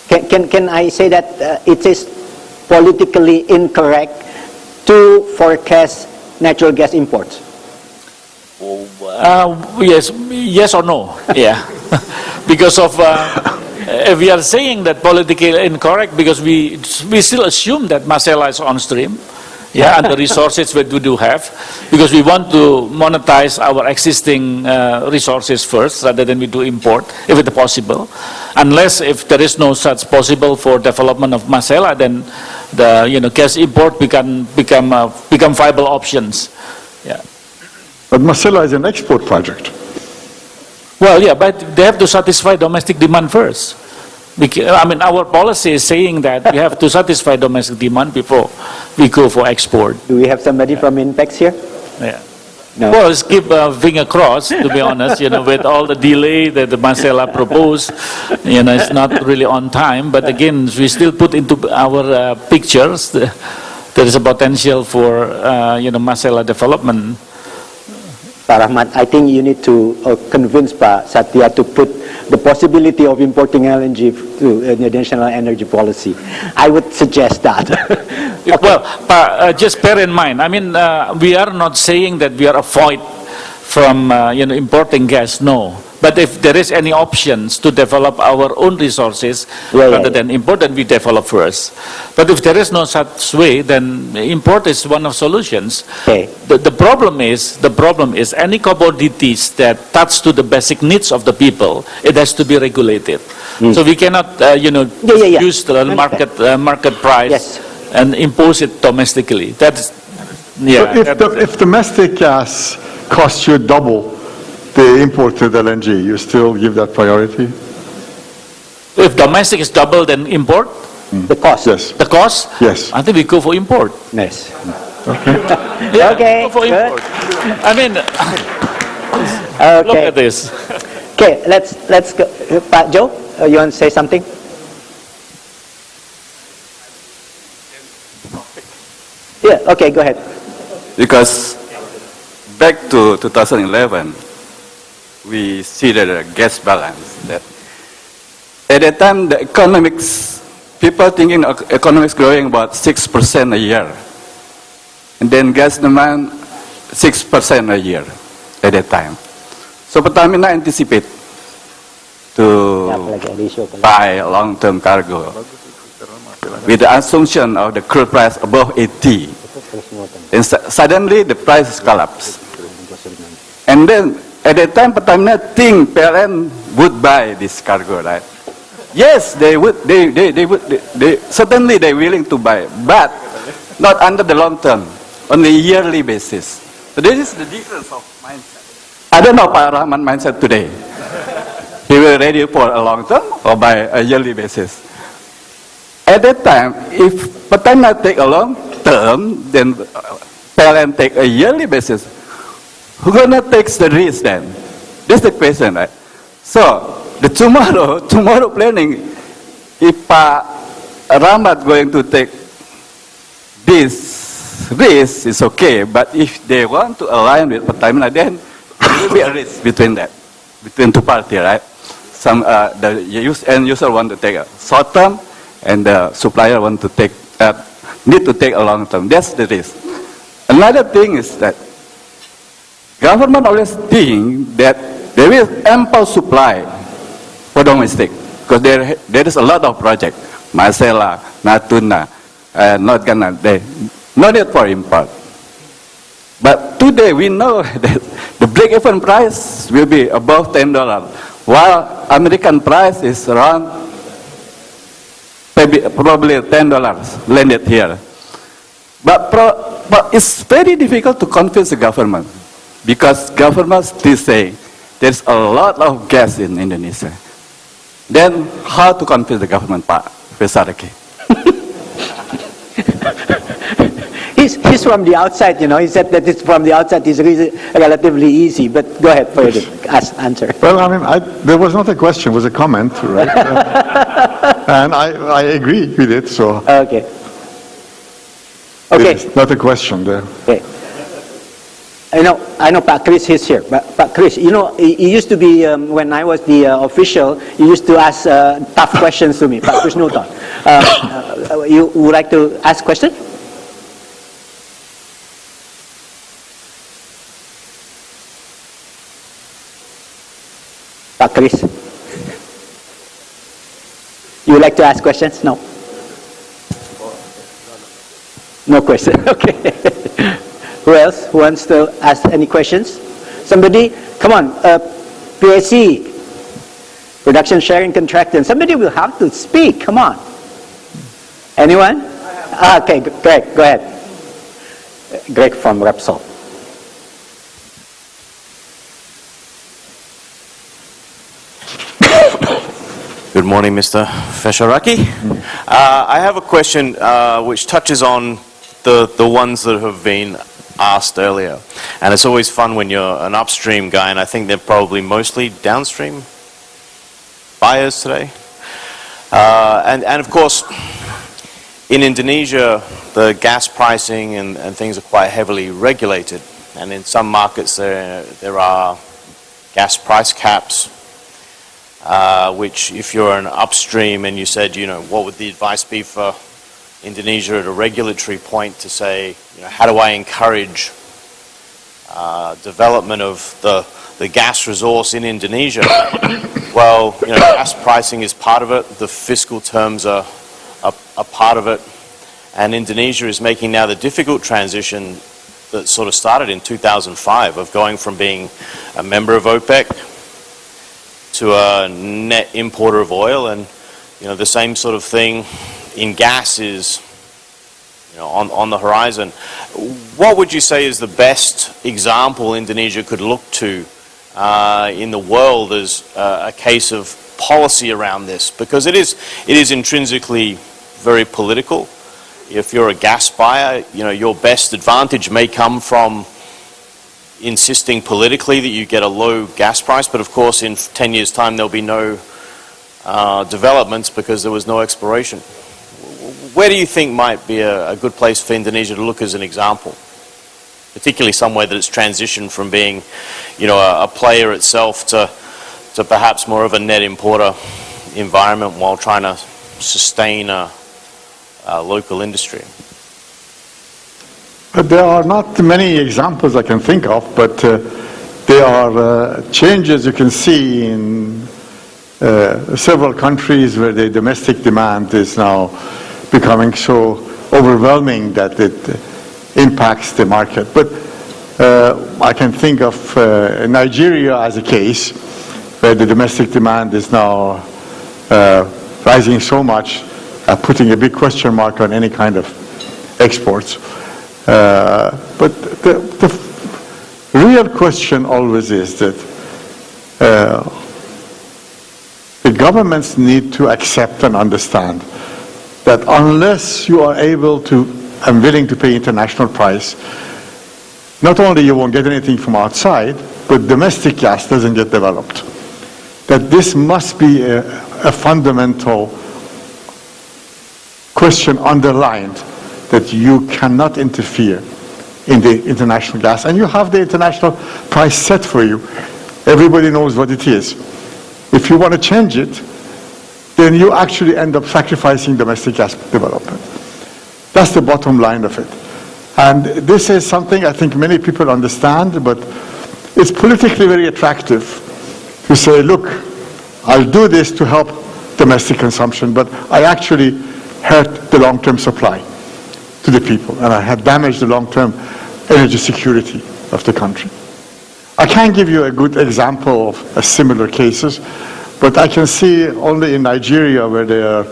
Can I say that it is politically incorrect to forecast natural gas imports? Yes or no? Yeah, because of if we are saying that politically incorrect, because we still assume that Masela is on stream, yeah, and the resources that we do have, because we want to monetize our existing resources first rather than we do import, if it's possible. Unless if there is no such possible for development of Masela, then the gas import become viable options. Yeah. But Masela is an export project. Well, yeah, but they have to satisfy domestic demand first. I mean, our policy is saying that we have to satisfy domestic demand before we go for export. Do we have somebody from Inpex here? Yeah. No. Well, let's keep finger crossed, to be honest, with all the delay that the Masela proposed, it's not really on time. But again, we still put into our pictures, there is a potential for, Masela development. Pak Rahmat, I think you need to convince Pak Satya to put the possibility of importing LNG to the national energy policy. I would suggest that. Okay. Well, just bear in mind, I mean, we are not saying that we are avoid from importing gas, no. But if there is any options to develop our own resources rather than import, then we develop first. But if there is no such way, then import is one of solutions. Okay. The problem is any commodities that touch to the basic needs of the people, it has to be regulated. So we cannot use the market price and impose it domestically. That's So if domestic gas costs you double the imported LNG, you still give that priority? If domestic is double, then import? The cost. Yes. The cost? Yes. I think we go for import. Yes. Yeah, Okay, go for good. import. I mean, look Okay. at this. Okay, let's go. Pak Joe, you want to say something? Yeah, okay, go ahead. Because back to 2011, we see the gas balance. That at that time, the economics, people thinking economics growing about 6% a year. And then gas demand 6% a year at that time. So Pertamina anticipate to buy long-term cargo with the assumption of the crude price above 80. And suddenly the price collapsed. And then at that time Pertamina think PLN would buy this cargo, right? Yes, they would. Certainly they're willing to buy, but not under the long term, on a yearly basis. So this is the difference of mindset. I don't know Pak Rahman mindset today. He will ready for a long term or by a yearly basis. At that time, if Pertamina take a long term, then PLN take a yearly basis. Who's gonna take the risk then? This is the question, right? So the tomorrow planning, if Pak Rahmat going to take this risk, is okay. But if they want to align with Pertamina, then there will be a risk between two parties, right? Some the end user want to take a short term, and the supplier want to take need to take a long term. That's the risk. Another thing is that government always think that there is ample supply for domestic, because there is a lot of projects, Masela, Natuna, not gonna, no need for import. But today we know that the break-even price will be above $10, while American price is around probably $10 landed here. But it's very difficult to convince the government, because government still say there's a lot of gas in Indonesia. Then how to convince the government, Pak Fesharaki? He's from the outside, He said that it's from the outside is relatively easy. But go ahead, Fereidun, answer. Well, I mean, there was not a question, it was a comment, right? And I agree with it, so Okay. Okay. it's not a question there. Okay. I know Pak Chris is here. But Pak Chris, he used to be, when I was the official, he used to ask tough questions to me. Pak Chris Newton. You would like to ask question? Pak Chris. You would like to ask questions? No? No question. Okay. Who else wants to ask any questions? Somebody? Come on. PSC, production sharing contractor. Somebody will have to speak. Come on. Anyone? Okay, Greg, go ahead. Greg from Repsol. Good morning, Mr. Fesharaki. I have a question which touches on the ones that have been asked earlier. And it's always fun when you're an upstream guy, and I think they're probably mostly downstream buyers today. And of course, in Indonesia, the gas pricing and things are quite heavily regulated. And in some markets, there are gas price caps, which if you're an upstream and you said, what would the advice be for Indonesia at a regulatory point to say, how do I encourage development of the gas resource in Indonesia? Well, gas pricing is part of it. The fiscal terms are part of it. And Indonesia is making now the difficult transition that sort of started in 2005 of going from being a member of OPEC to a net importer of oil. And, the same sort of thing in gas is on the horizon. What would you say is the best example Indonesia could look to in the world as a case of policy around this? Because it is intrinsically very political. If you're a gas buyer, your best advantage may come from insisting politically that you get a low gas price, but of course in 10 years' time there'll be no developments because there was no exploration. Where do you think might be a good place for Indonesia to look as an example? Particularly somewhere that it's transitioned from being, a player itself to perhaps more of a net importer environment while trying to sustain a local industry. There are not many examples I can think of, but there are changes you can see in several countries where the domestic demand is now becoming so overwhelming that it impacts the market. But I can think of Nigeria as a case where the domestic demand is now rising so much, putting a big question mark on any kind of exports. But the real question always is that the governments need to accept and understand that unless you are able to and willing to pay international price, not only you won't get anything from outside, but domestic gas doesn't get developed. That this must be a fundamental question underlined, that you cannot interfere in the international gas, and you have the international price set for you. Everybody knows what it is. If you want to change it, then you actually end up sacrificing domestic gas development. That's the bottom line of it. And this is something I think many people understand, but it's politically very attractive to say, look, I'll do this to help domestic consumption, but I actually hurt the long-term supply to the people, and I have damaged the long-term energy security of the country. I can't give you a good example of similar cases, but I can see only in Nigeria where there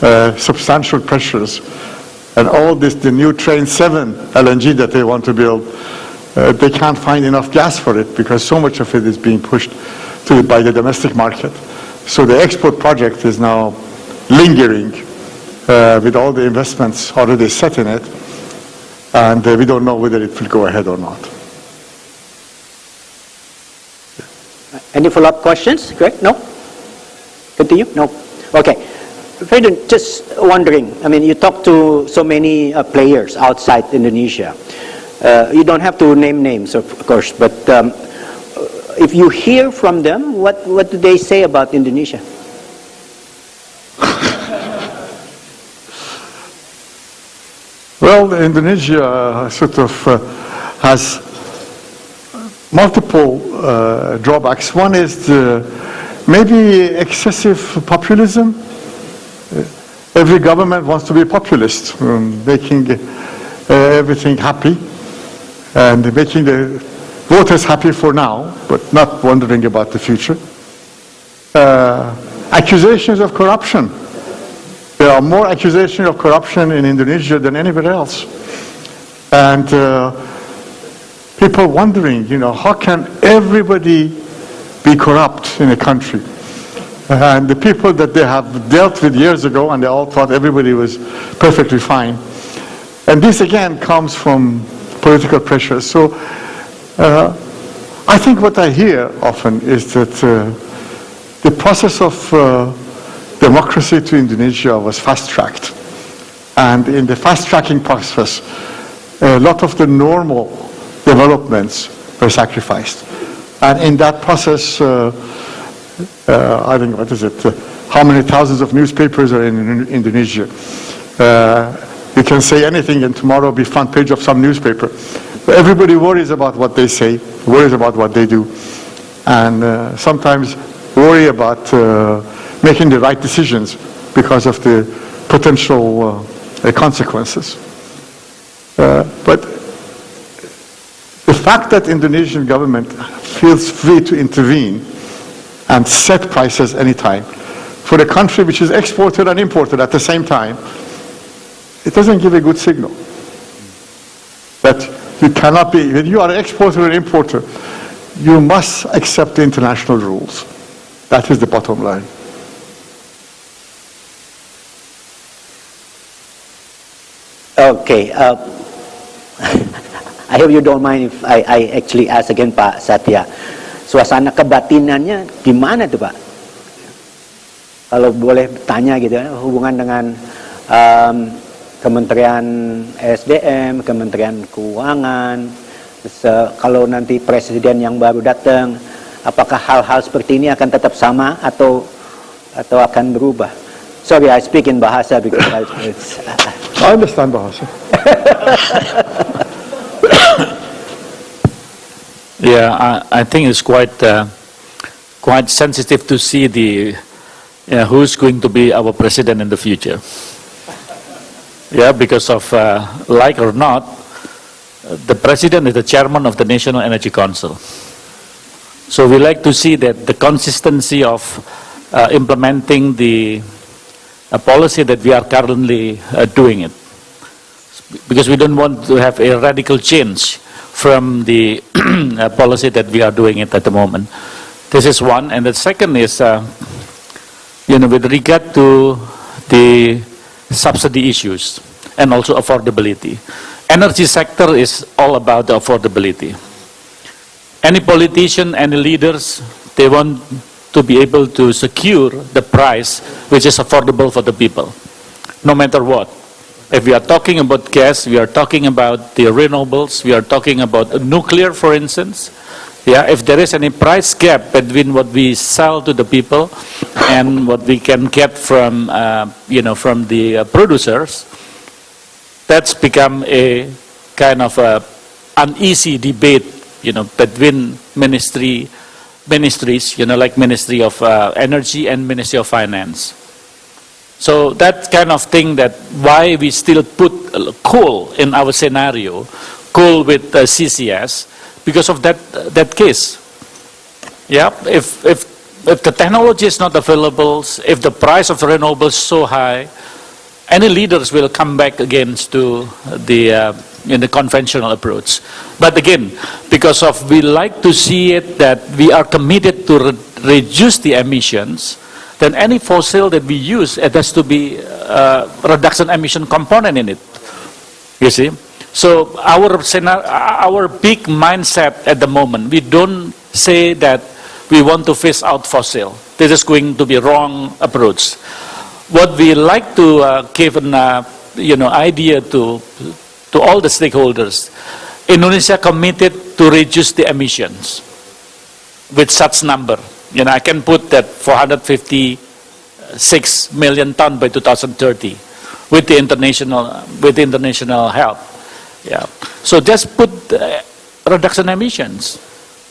are substantial pressures, and all this, the new Train 7 LNG that they want to build, they can't find enough gas for it because so much of it is being pushed by the domestic market. So the export project is now lingering with all the investments already set in it, and we don't know whether it will go ahead or not. Any follow-up questions? Greg? No? Continue? No? Okay. Fereidun, just wondering, you talk to so many players outside Indonesia. You don't have to name names, of course, but if you hear from them, what do they say about Indonesia? Well, Indonesia sort of has multiple drawbacks. One is maybe excessive populism. Every government wants to be populist, making everything happy and making the voters happy for now, but not wondering about the future. Accusations of corruption. There are more accusations of corruption in Indonesia than anywhere else. And people wondering, how can everybody be corrupt in a country? And the people that they have dealt with years ago, and they all thought everybody was perfectly fine. And this again comes from political pressure. So I think what I hear often is that the process of democracy to Indonesia was fast-tracked. And in the fast-tracking process, a lot of the normal developments were sacrificed. And in that process, I think, how many thousands of newspapers are in Indonesia? You can say anything and tomorrow be front page of some newspaper. But everybody worries about what they say, worries about what they do, and sometimes worry about making the right decisions because of the potential consequences. But the fact that Indonesian government feels free to intervene and set prices anytime for a country which is exported and imported at the same time, it doesn't give a good signal. That you cannot be, when you are an exporter and importer, you must accept the international rules. That is the bottom line. Okay. I hope you don't mind if I actually ask again, Pak Satya. Suasana kebatinannya gimana tuh, Pak? Kalau boleh tanya gitu, hubungan dengan Kementerian SDM, Kementerian Keuangan, kalau nanti presiden yang baru datang, apakah hal-hal seperti ini akan tetap sama atau akan berubah? Sorry, I speak in Bahasa because I understand Bahasa. Yeah, I think it's quite sensitive to see who's going to be our president in the future. Yeah, because of like or not, the president is the chairman of the National Energy Council. So we like to see that the consistency of implementing the policy that we are currently doing it, because we don't want to have a radical change from the policy that we are doing it at the moment. This is one, and the second is, with regard to the subsidy issues and also affordability. Energy sector is all about the affordability. Any politician, any leaders, they want to be able to secure the price which is affordable for the people, no matter what. If we are talking about gas, we are talking about the renewables, we are talking about nuclear, for instance. Yeah, if there is any price gap between what we sell to the people and what we can get from, from the producers, that's become a kind of uneasy debate, between ministries, like Ministry of Energy and Ministry of Finance. So that kind of thing, that why we still put coal in our scenario, coal with CCS, because of that case. Yeah, if the technology is not available, if the price of renewables is so high, any leaders will come back against to the conventional approach. But again, because of we like to see it that we are committed to reduce the emissions, then any fossil that we use, it has to be reduction emission component in it. You see? So our big mindset at the moment, we don't say that we want to phase out fossil. This is going to be wrong approach. What we like to give an idea to all the stakeholders, Indonesia committed to reduce the emissions with such number. I can put that 456 million ton by 2030 with the international help. Yeah. So just put reduction emissions,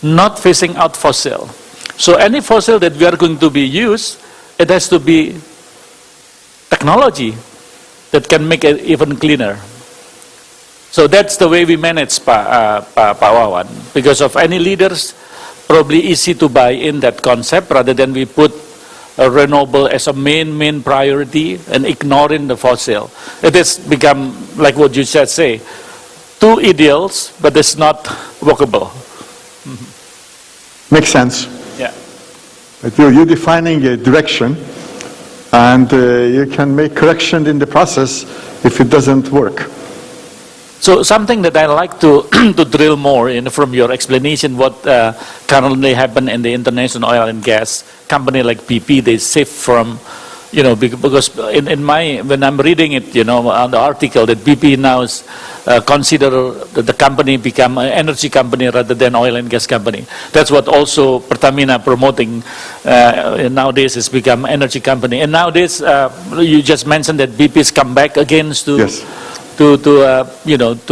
not phasing out fossil. So any fossil that we are going to be used, it has to be technology that can make it even cleaner. So that's the way we manage Pak Wawan. Because of any leaders, probably easy to buy in that concept rather than we put renewable as a main priority and ignoring the fossil. It has become, like what you just say, two ideals, but it's not workable. Makes sense. Yeah. But you're defining a direction, and you can make correction in the process if it doesn't work. So something that I like to to drill more in from your explanation, what currently happen in the international oil and gas company like BP, they shift from, because in my, when I'm reading it, on the article that BP now is consider the company become an energy company rather than oil and gas company. That's what also Pertamina promoting nowadays has become energy company. And nowadays, you just mentioned that BP's come back again to. Yes. To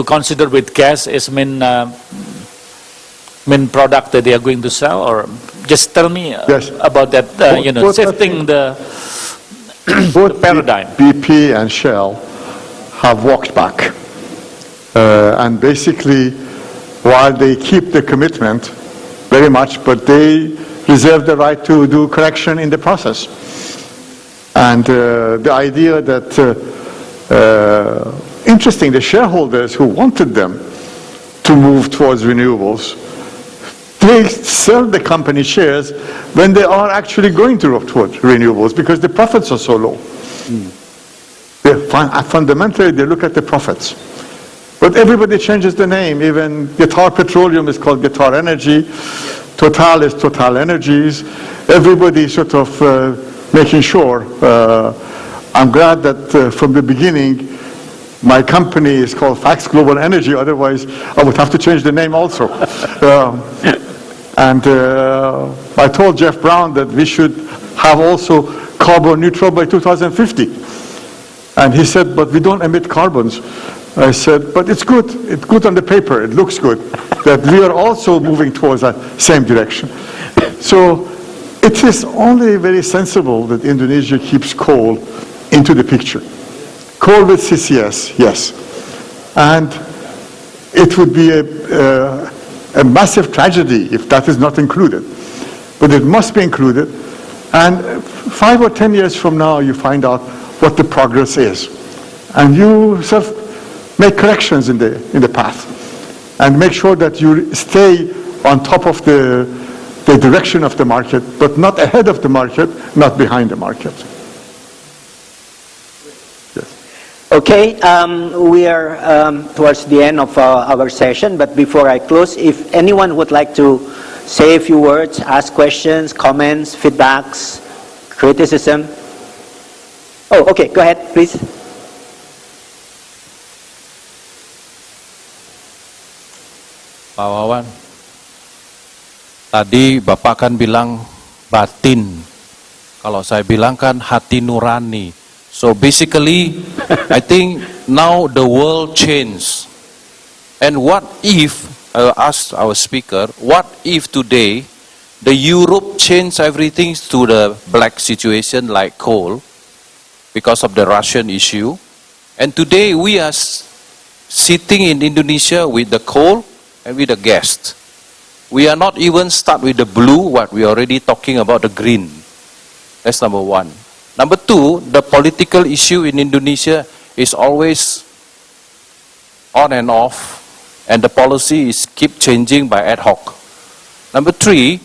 consider with gas as main product that they are going to sell, or just tell me about that. Shifting the paradigm. BP and Shell have walked back, and basically, while they keep the commitment very much, but they reserve the right to do correction in the process. And the idea that. Interesting, the shareholders who wanted them to move towards renewables, they sell the company shares when they are actually going to move towards renewables because the profits are so low. Fundamentally, they look at the profits. But everybody changes the name. Even Qatar Petroleum is called Qatar Energy. Total is Total Energies. Everybody sort of making sure. I'm glad that from the beginning, my company is called Fax Global Energy, otherwise I would have to change the name also. And I told Jeff Brown that we should have also carbon neutral by 2050. And he said, but we don't emit carbons. I said, but it's good on the paper, it looks good, that we are also moving towards that same direction. So it is only very sensible that Indonesia keeps coal into the picture. Coal with CCS, yes. And it would be a massive tragedy if that is not included. But it must be included. And 5 or 10 years from now, you find out what the progress is. And you sort of make corrections in the path. And make sure that you stay on top of the direction of the market, but not ahead of the market, not behind the market. Okay, we are towards the end of our session, but before I close, if anyone would like to say a few words, ask questions, comments, feedbacks, criticism. Oh, okay, go ahead, please. Pak Wawan, tadi Bapak kan bilang batin, kalau saya bilang kan hati nurani. So basically, I think now the world changed. And what if, I'll ask our speaker, what if today the Europe changed everything to the black situation like coal because of the Russian issue, and today we are sitting in Indonesia with the coal and with the gas. We are not even start with the blue, what we are already talking about the green. That's number one. Number two, the political issue in Indonesia is always on and off, and the policy is keep changing by ad hoc. Number three,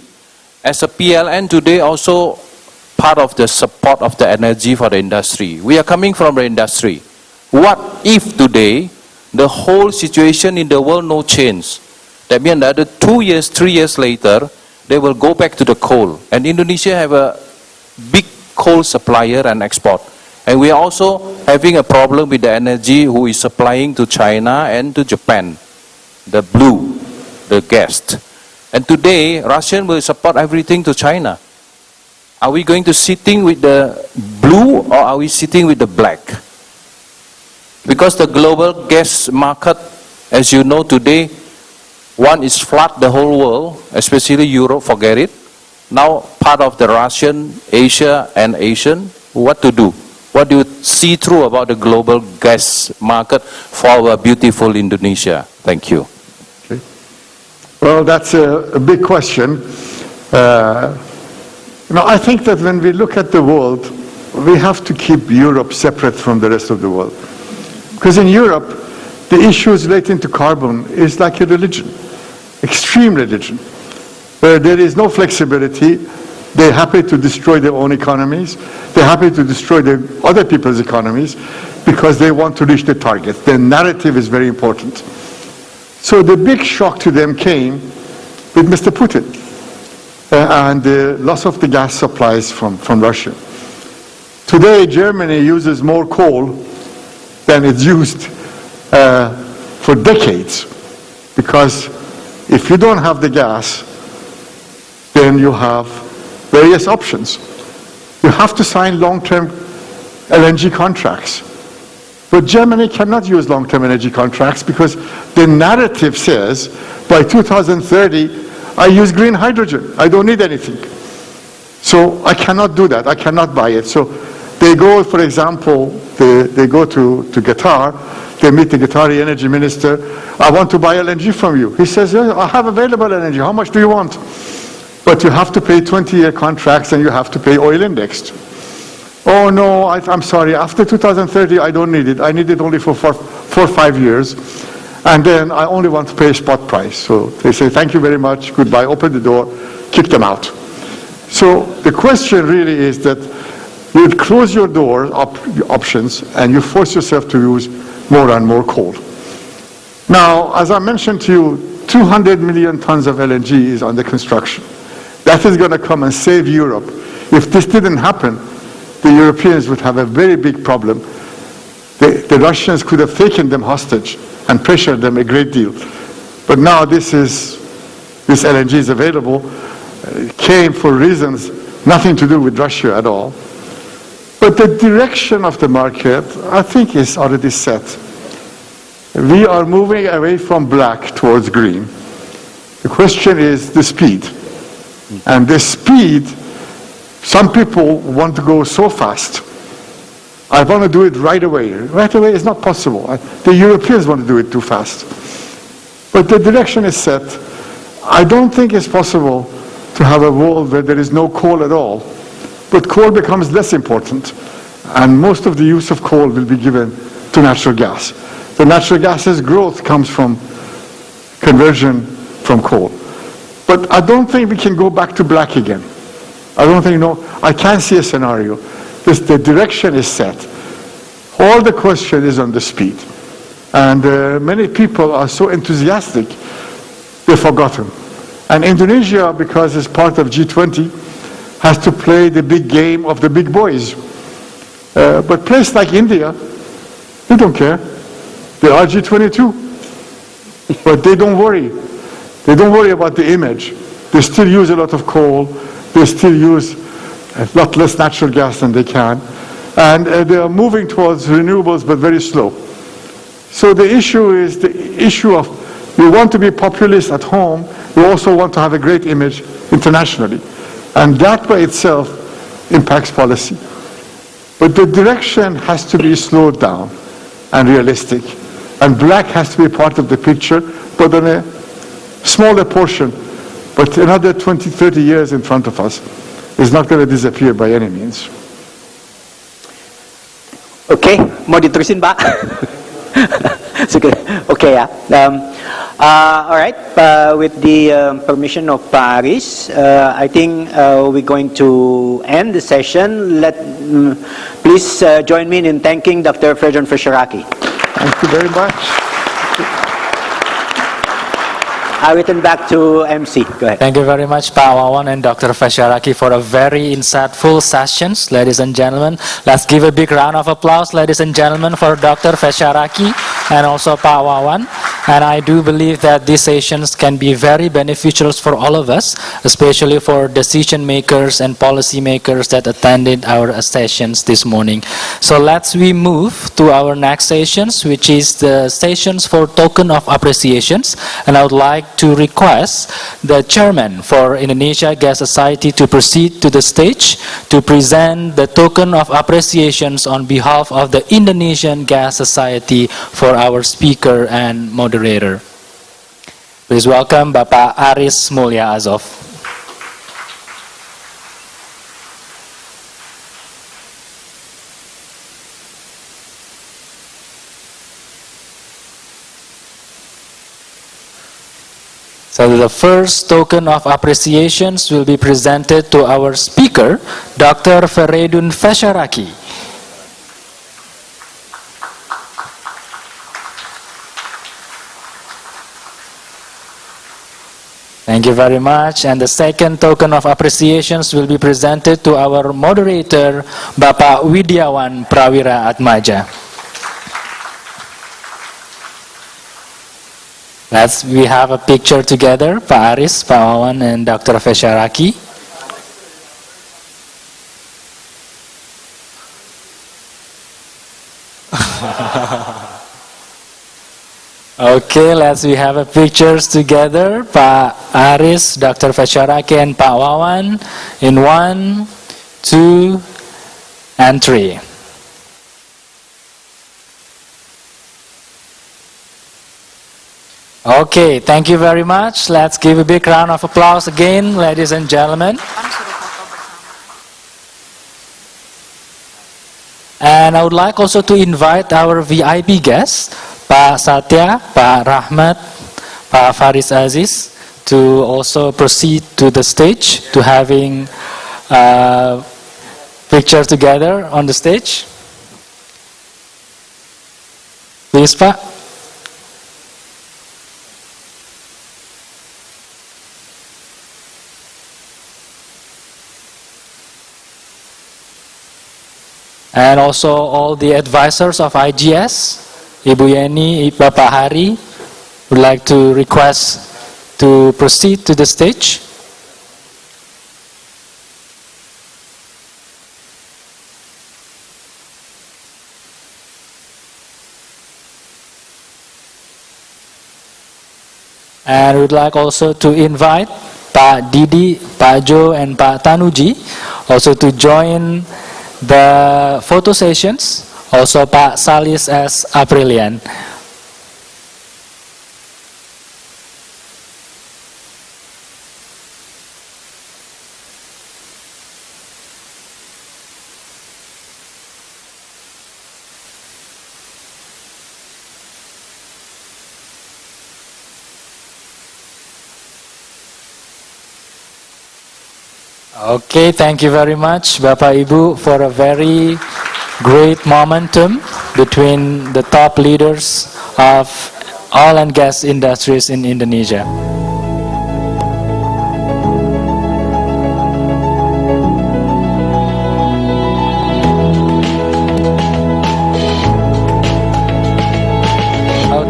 as a PLN today also part of the support of the energy for the industry. We are coming from the industry. What if today the whole situation in the world no change? That means another 2 years, 3 years later, they will go back to the coal. And Indonesia have a big coal supplier and export. And we are also having a problem with the energy who is supplying to China and to Japan. The blue, the gas. And today, Russian will support everything to China. Are we going to sitting with the blue or are we sitting with the black? Because the global gas market, as you know today, one is flat the whole world, especially Europe, forget it. now part of the Russian, Asia and Asian, what to do? What do you see through about the global gas market for our beautiful Indonesia? Thank you. Okay. Well, that's a big question. I think that when we look at the world, we have to keep Europe separate from the rest of the world. Because in Europe, the issues relating to carbon is like a religion, extreme religion, where there is no flexibility. They're happy to destroy their own economies. They're happy to destroy other people's economies because they want to reach the target. Their narrative is very important. So the big shock to them came with Mr. Putin and the loss of the gas supplies from Russia. Today, Germany uses more coal than it's used for decades, because if you don't have the gas, then you have various options. You have to sign long-term LNG contracts. But Germany cannot use long-term energy contracts because the narrative says by 2030, I use green hydrogen. I don't need anything. So I cannot do that. I cannot buy it. So they go, for example, they go to Qatar. They meet the Qatari energy minister. I want to buy LNG from you. He says, I have available LNG. How much do you want? But you have to pay 20-year contracts and you have to pay oil indexed. Oh no, I'm sorry, after 2030 I don't need it. I need it only for 4 or 5 years. And then I only want to pay spot price. So they say, thank you very much, goodbye, open the door, kick them out. So the question really is that you close your door options and you force yourself to use more and more coal. Now, as I mentioned to you, 200 million tons of LNG is under construction. That is going to come and save Europe. If this didn't happen, the Europeans would have a very big problem. The Russians could have taken them hostage and pressured them a great deal. But now this LNG is available. It came for reasons nothing to do with Russia at all. But the direction of the market, I think, is already set. We are moving away from black towards green. The question is the speed. And the speed, some people want to go so fast. I want to do it right away. Right away is not possible. The Europeans want to do it too fast. But the direction is set. I don't think it's possible to have a world where there is no coal at all. But coal becomes less important. And most of the use of coal will be given to natural gas. The natural gas's growth comes from conversion from coal. But I don't think we can go back to black again. I don't think, no, I can't see a scenario. The direction is set. All the question is on the speed. And many people are so enthusiastic, they've forgotten. And Indonesia, because it's part of G20, has to play the big game of the big boys. But places like India, they don't care. They are G22. But they don't worry. They don't worry about the image. They still use a lot of coal. They still use a lot less natural gas than they can. And they are moving towards renewables, but very slow. So the issue is the issue of you want to be populist at home, you also want to have a great image internationally. And that by itself impacts policy. But the direction has to be slowed down and realistic. And black has to be part of the picture, but on a smaller portion. But another 20, 30 years in front of us is not going to disappear by any means. Okay, mau diterusin, Pak? Okay, ya. All right, with the permission of Pak Aris, I think we're going to end the session. Please join me in thanking Dr. Fereidun Fesharaki. Thank you very much. I return back to MC. Go ahead. Thank you very much, Pak Wawan and Dr. Fesharaki, for a very insightful sessions. Ladies and gentlemen, let's give a big round of applause, ladies and gentlemen, for Dr. Fesharaki and also Pak Wawan. And I do believe that these sessions can be very beneficial for all of us, especially for decision makers and policy makers that attended our sessions this morning. So we move to our next sessions, which is the sessions for token of appreciations. And I would like like to request the chairman for Indonesia Gas Society to proceed to the stage to present the token of appreciations on behalf of the Indonesian Gas Society for our speaker and moderator. Please welcome Bapak Aris Mulya Azov. So the first token of appreciations will be presented to our speaker, Dr. Fereidun Fesharaki. Thank you very much. And the second token of appreciations will be presented to our moderator, Bapak Widiawan Prawira Atmaja. We have a picture together, Pak Aris, Pak Wawan, and Dr. Fesharaki. Okay, we have a pictures together, Pak Aris, Dr. Fesharaki, and Pak Wawan in 1, 2, and 3. Okay, thank you very much. Let's give a big round of applause again, ladies and gentlemen. And I would like also to invite our VIP guests, Pak Satya, Pak Rahmat, Pak Faris Aziz, to also proceed to the stage to having pictures together on the stage. Please, Pak. And also all the advisors of IGS, Ibu Yeni, Bapak Hari, would like to request to proceed to the stage. And we would like also to invite Pak Didi, Pak Jo, and Pak Tanuji also to join the photo sessions, also Pak Salis S. Aprilian. Okay, thank you very much, Bapak Ibu, for a very great momentum between the top leaders of oil and gas industries in Indonesia.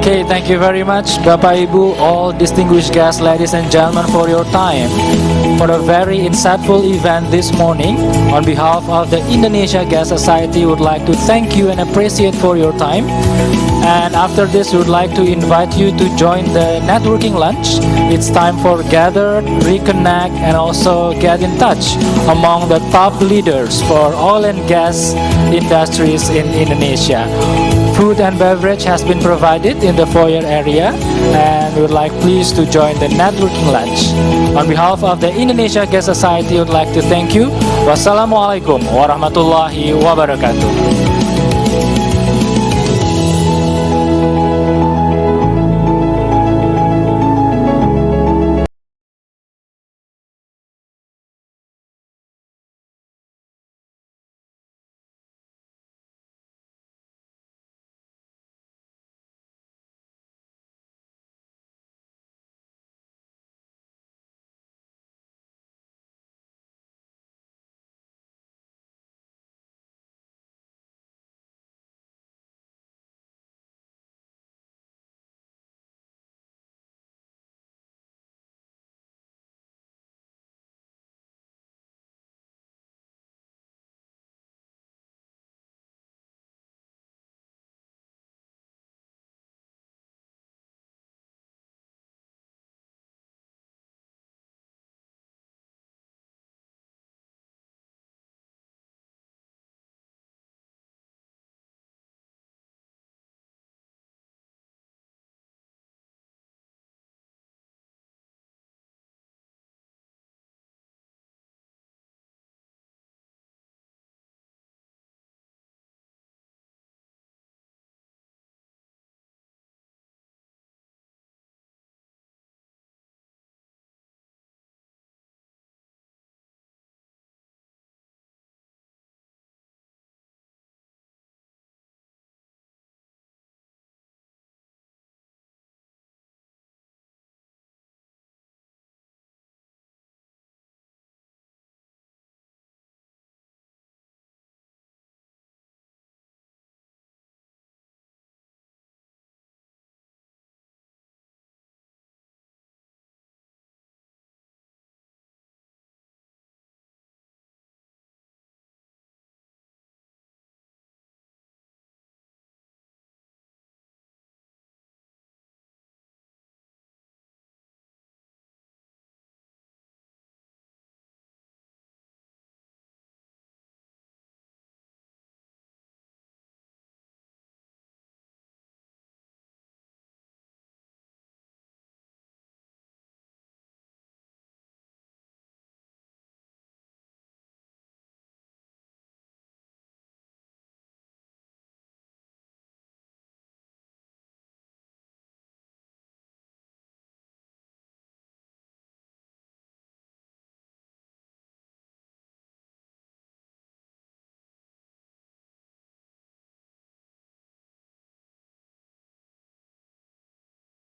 Okay, thank you very much, Bapak Ibu, all distinguished guests, ladies and gentlemen, for your time, for a very insightful event this morning. On behalf of the Indonesia Gas Society, we would like to thank you and appreciate for your time. And after this, we would like to invite you to join the networking lunch. It's time for gather, reconnect, and also get in touch among the top leaders for oil and gas industries in Indonesia. Food and beverage has been provided in the foyer area, and we would like please to join the networking lunch. On behalf of the Indonesia Gas Society, we would like to thank you. Wassalamualaikum warahmatullahi wabarakatuh.